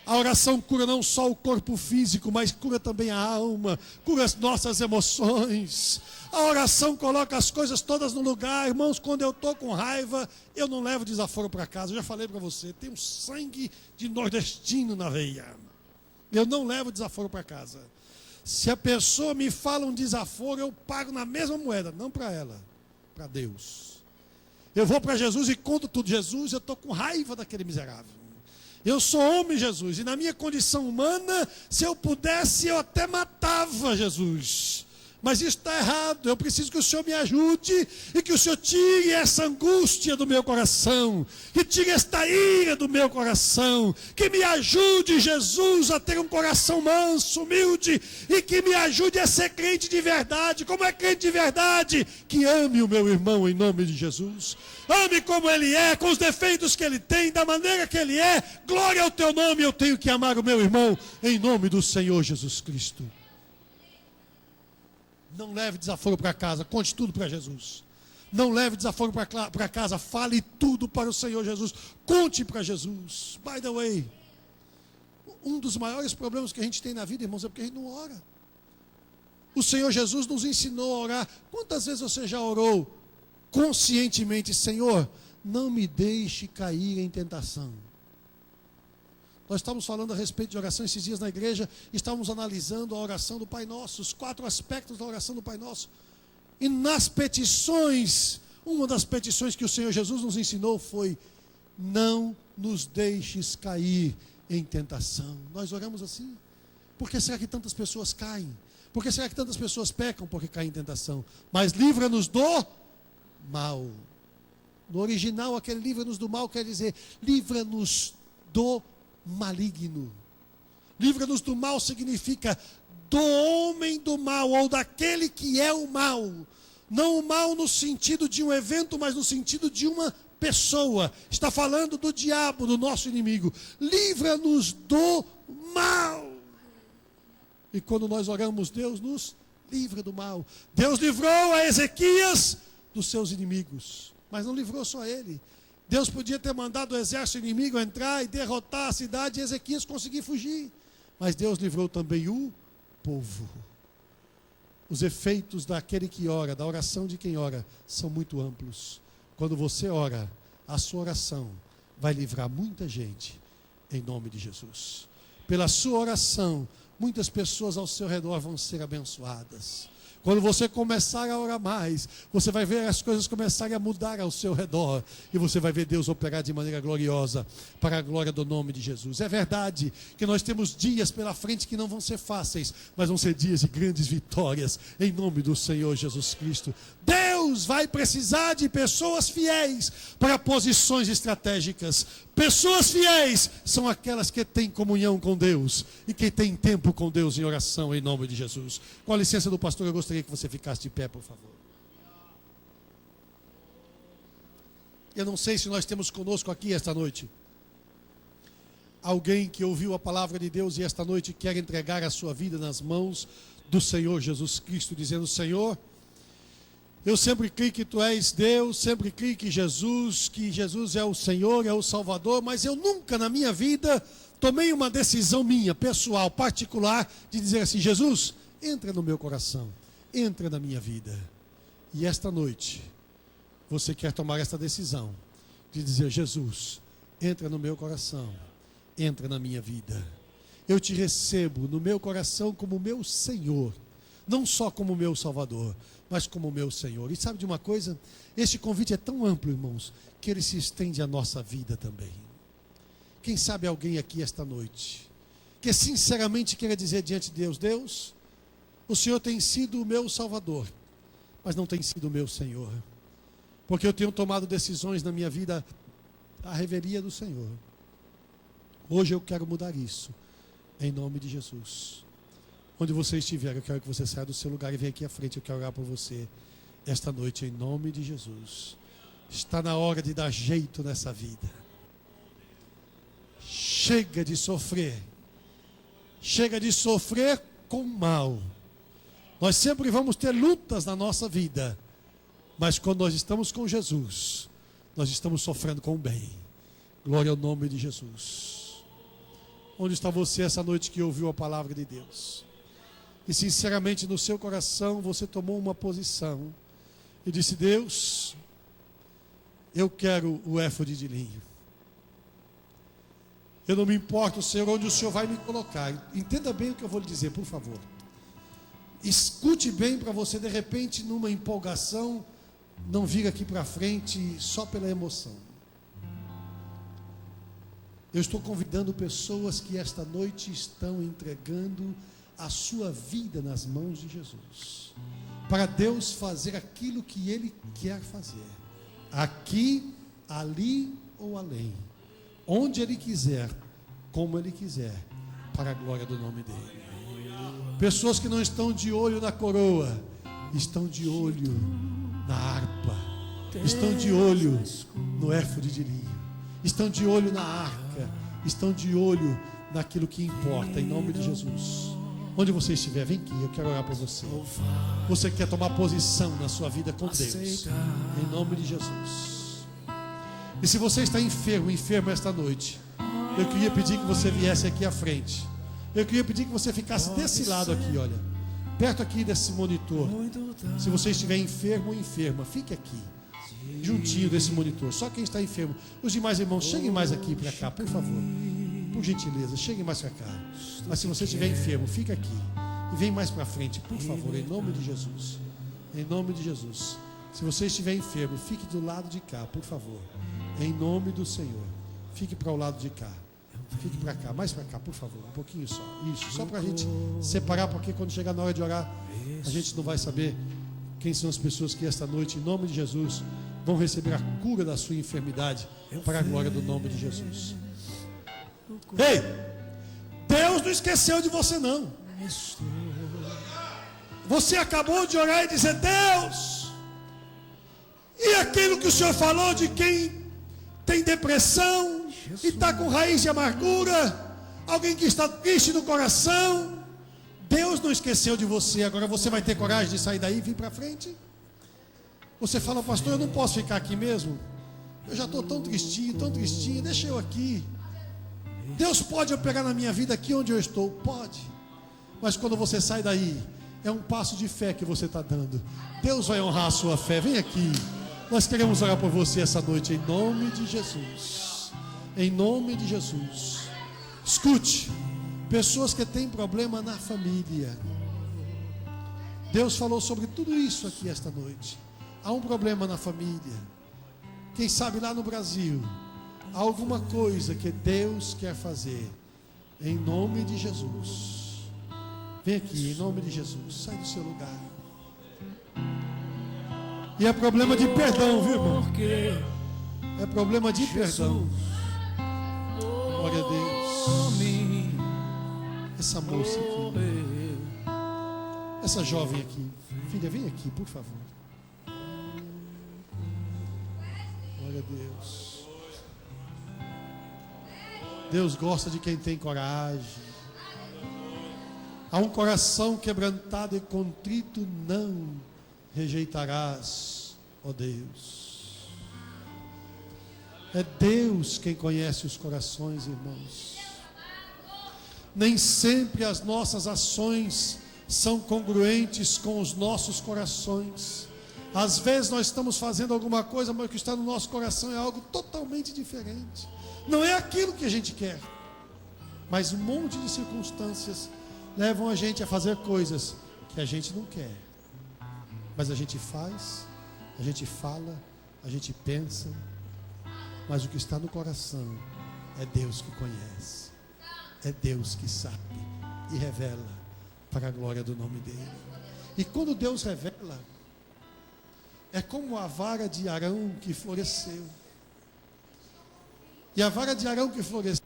Speaker 1: A oração cura não só o corpo físico, mas cura também a alma, cura as nossas emoções. A oração coloca as coisas todas no lugar. Irmãos, quando eu estou com raiva, eu não levo desaforo para casa. Eu já falei para você, tem um sangue de nordestino na veia. Eu não levo desaforo para casa. Se a pessoa me fala um desaforo, eu pago na mesma moeda, não para ela, para Deus. Eu vou para Jesus e conto tudo. Jesus, eu estou com raiva daquele miserável. Eu sou homem, Jesus, e na minha condição humana, se eu pudesse, eu até matava Jesus. Mas isso está errado. Eu preciso que o Senhor me ajude e que o Senhor tire essa angústia do meu coração, que tire esta ira do meu coração, que me ajude, Jesus, a ter um coração manso, humilde, e que me ajude a ser crente de verdade. Como é crente de verdade? Que ame o meu irmão em nome de Jesus. Ame como ele é, com os defeitos que ele tem, da maneira que ele é. Glória ao teu nome. Eu tenho que amar o meu irmão em nome do Senhor Jesus Cristo. Não leve desaforo para casa, conte tudo para Jesus. Não leve desaforo para casa, fale tudo para o Senhor Jesus. Conte para Jesus. By the way, um dos maiores problemas que a gente tem na vida, irmãos, é porque a gente não ora. O Senhor Jesus nos ensinou a orar. Quantas vezes você já orou conscientemente: Senhor, não me deixe cair em tentação. Nós estávamos falando a respeito de oração esses dias na igreja, estávamos analisando a oração do Pai Nosso, os 4 aspectos da oração do Pai Nosso. E nas petições, uma das petições que o Senhor Jesus nos ensinou foi: não nos deixes cair em tentação. Nós oramos assim. Por que será que tantas pessoas caem? Por que será que tantas pessoas pecam? Porque caem em tentação. Mas livra-nos do mal. No original, aquele livra-nos do mal quer dizer livra-nos do maligno. Livra-nos do mal significa do homem do mal, ou daquele que é o mal. Não o mal no sentido de um evento, mas no sentido de uma pessoa. Está falando do diabo, do nosso inimigo. Livra-nos do mal. E quando nós oramos, Deus nos livra do mal. Deus livrou a Ezequias dos seus inimigos, mas não livrou só ele. Deus podia ter mandado o exército inimigo entrar e derrotar a cidade e Ezequias conseguir fugir. Mas Deus livrou também o povo. Os efeitos daquele que ora, da oração de quem ora, são muito amplos. Quando você ora, a sua oração vai livrar muita gente, em nome de Jesus. Pela sua oração, muitas pessoas ao seu redor vão ser abençoadas. Quando você começar a orar mais, você vai ver as coisas começarem a mudar ao seu redor. E você vai ver Deus operar de maneira gloriosa, para a glória do nome de Jesus. É verdade que nós temos dias pela frente que não vão ser fáceis, mas vão ser dias de grandes vitórias, em nome do Senhor Jesus Cristo. Deus vai precisar de pessoas fiéis para posições estratégicas. Pessoas fiéis são aquelas que têm comunhão com Deus e que têm tempo com Deus em oração, em nome de Jesus. Com a licença do pastor, eu gostaria que você ficasse de pé, por favor. Eu não sei se nós temos conosco aqui esta noite alguém que ouviu a palavra de Deus e esta noite quer entregar a sua vida nas mãos do Senhor Jesus Cristo, dizendo: Senhor, eu sempre creio que Tu és Deus, sempre creio que Jesus é o Senhor, é o Salvador, mas eu nunca na minha vida tomei uma decisão minha, pessoal, particular, de dizer assim: Jesus, entra no meu coração, entra na minha vida. E esta noite, você quer tomar esta decisão, de dizer: Jesus, entra no meu coração, entra na minha vida. Eu te recebo no meu coração como meu Senhor, não só como meu Salvador, mas como meu Senhor. E sabe de uma coisa? Este convite é tão amplo, irmãos, que ele se estende à nossa vida também. Quem sabe alguém aqui esta noite, que sinceramente queira dizer diante de Deus: Deus, o Senhor tem sido o meu Salvador, mas não tem sido o meu Senhor, porque eu tenho tomado decisões na minha vida à revelia do Senhor. Hoje eu quero mudar isso, em nome de Jesus. Onde você estiver, eu quero que você saia do seu lugar e venha aqui à frente. Eu quero orar por você esta noite, em nome de Jesus. Está na hora de dar jeito nessa vida. Chega de sofrer. Chega de sofrer com mal. Nós sempre vamos ter lutas na nossa vida, mas quando nós estamos com Jesus, nós estamos sofrendo com o bem. Glória ao nome de Jesus. Onde está você essa noite que ouviu a palavra de Deus? E sinceramente no seu coração você tomou uma posição e disse: Deus, eu quero o éfode de linho. Eu não me importo, Senhor, onde o Senhor vai me colocar. Entenda bem o que eu vou lhe dizer, por favor. Escute bem, para você de repente numa empolgação não vir aqui para frente só pela emoção. Eu estou convidando pessoas que esta noite estão entregando a sua vida nas mãos de Jesus, para Deus fazer aquilo que Ele quer fazer, aqui, ali ou além, onde Ele quiser, como Ele quiser, para a glória do nome dEle. Pessoas que não estão de olho na coroa, estão de olho na harpa, estão de olho no éfode de linho, estão de olho na arca, estão de olho naquilo que importa, em nome de Jesus. Onde você estiver, vem aqui, eu quero orar por você. Você quer tomar posição na sua vida com Deus, em nome de Jesus. E se você está enfermo esta noite, eu queria pedir que você viesse aqui à frente. Eu queria pedir que você ficasse desse lado aqui, olha, perto aqui desse monitor. Se você estiver enfermo ou enferma, fique aqui. juntinho desse monitor. Só quem está enfermo. Os demais irmãos, cheguem mais aqui para cá, por favor. Por gentileza, cheguem mais para cá. Mas se você estiver enfermo, fica aqui. E vem mais para frente, por favor, em nome de Jesus. Em nome de Jesus. Se você estiver enfermo, fique do lado de cá, por favor. Em nome do Senhor. Fique para o lado de cá. Fique para cá, mais para cá, por favor. Um pouquinho só. Isso, só para a gente separar, porque quando chegar na hora de orar, a gente não vai saber quem são as pessoas que esta noite, em nome de Jesus, vão receber a cura da sua enfermidade para a glória do nome de Jesus. Ei, Deus não esqueceu de você não. Você acabou de orar e dizer: Deus, e aquilo que o Senhor falou de quem tem depressão e está com raiz de amargura, alguém que está triste no coração, Deus não esqueceu de você. Agora você vai ter coragem de sair daí e vir para frente? Você fala: pastor, eu não posso ficar aqui mesmo, eu já estou tão tristinho, deixa eu aqui. Deus pode operar na minha vida aqui onde eu estou? Pode. Mas quando você sai daí, é um passo de fé que você está dando. Deus vai honrar a sua fé. Vem aqui. Nós queremos orar por você essa noite, em nome de Jesus. Em nome de Jesus. Escute, pessoas que têm problema na família. Deus falou sobre tudo isso aqui esta noite. Há um problema na família. Quem sabe lá no Brasil, há alguma coisa que Deus quer fazer. Em nome de Jesus. Vem aqui, em nome de Jesus. Sai do seu lugar. E é problema de perdão, viu, irmão? É problema de perdão. Glória a Deus. Essa moça aqui, essa jovem aqui, filha, vem aqui, por favor. Glória a Deus. Deus gosta de quem tem coragem. Há um coração quebrantado e contrito não rejeitarás, ó Deus. É Deus quem conhece os corações, irmãos. Nem sempre as nossas ações são congruentes com os nossos corações. Às vezes nós estamos fazendo alguma coisa, mas o que está no nosso coração é algo totalmente diferente. Não é aquilo que a gente quer. Mas um monte de circunstâncias levam a gente a fazer coisas que a gente não quer. Mas a gente faz, a gente fala, a gente pensa. Mas o que está no coração é Deus que conhece. É Deus que sabe e revela para a glória do nome dele. E quando Deus revela, é como a vara de Arão que floresceu. E a vara de Arão que floresceu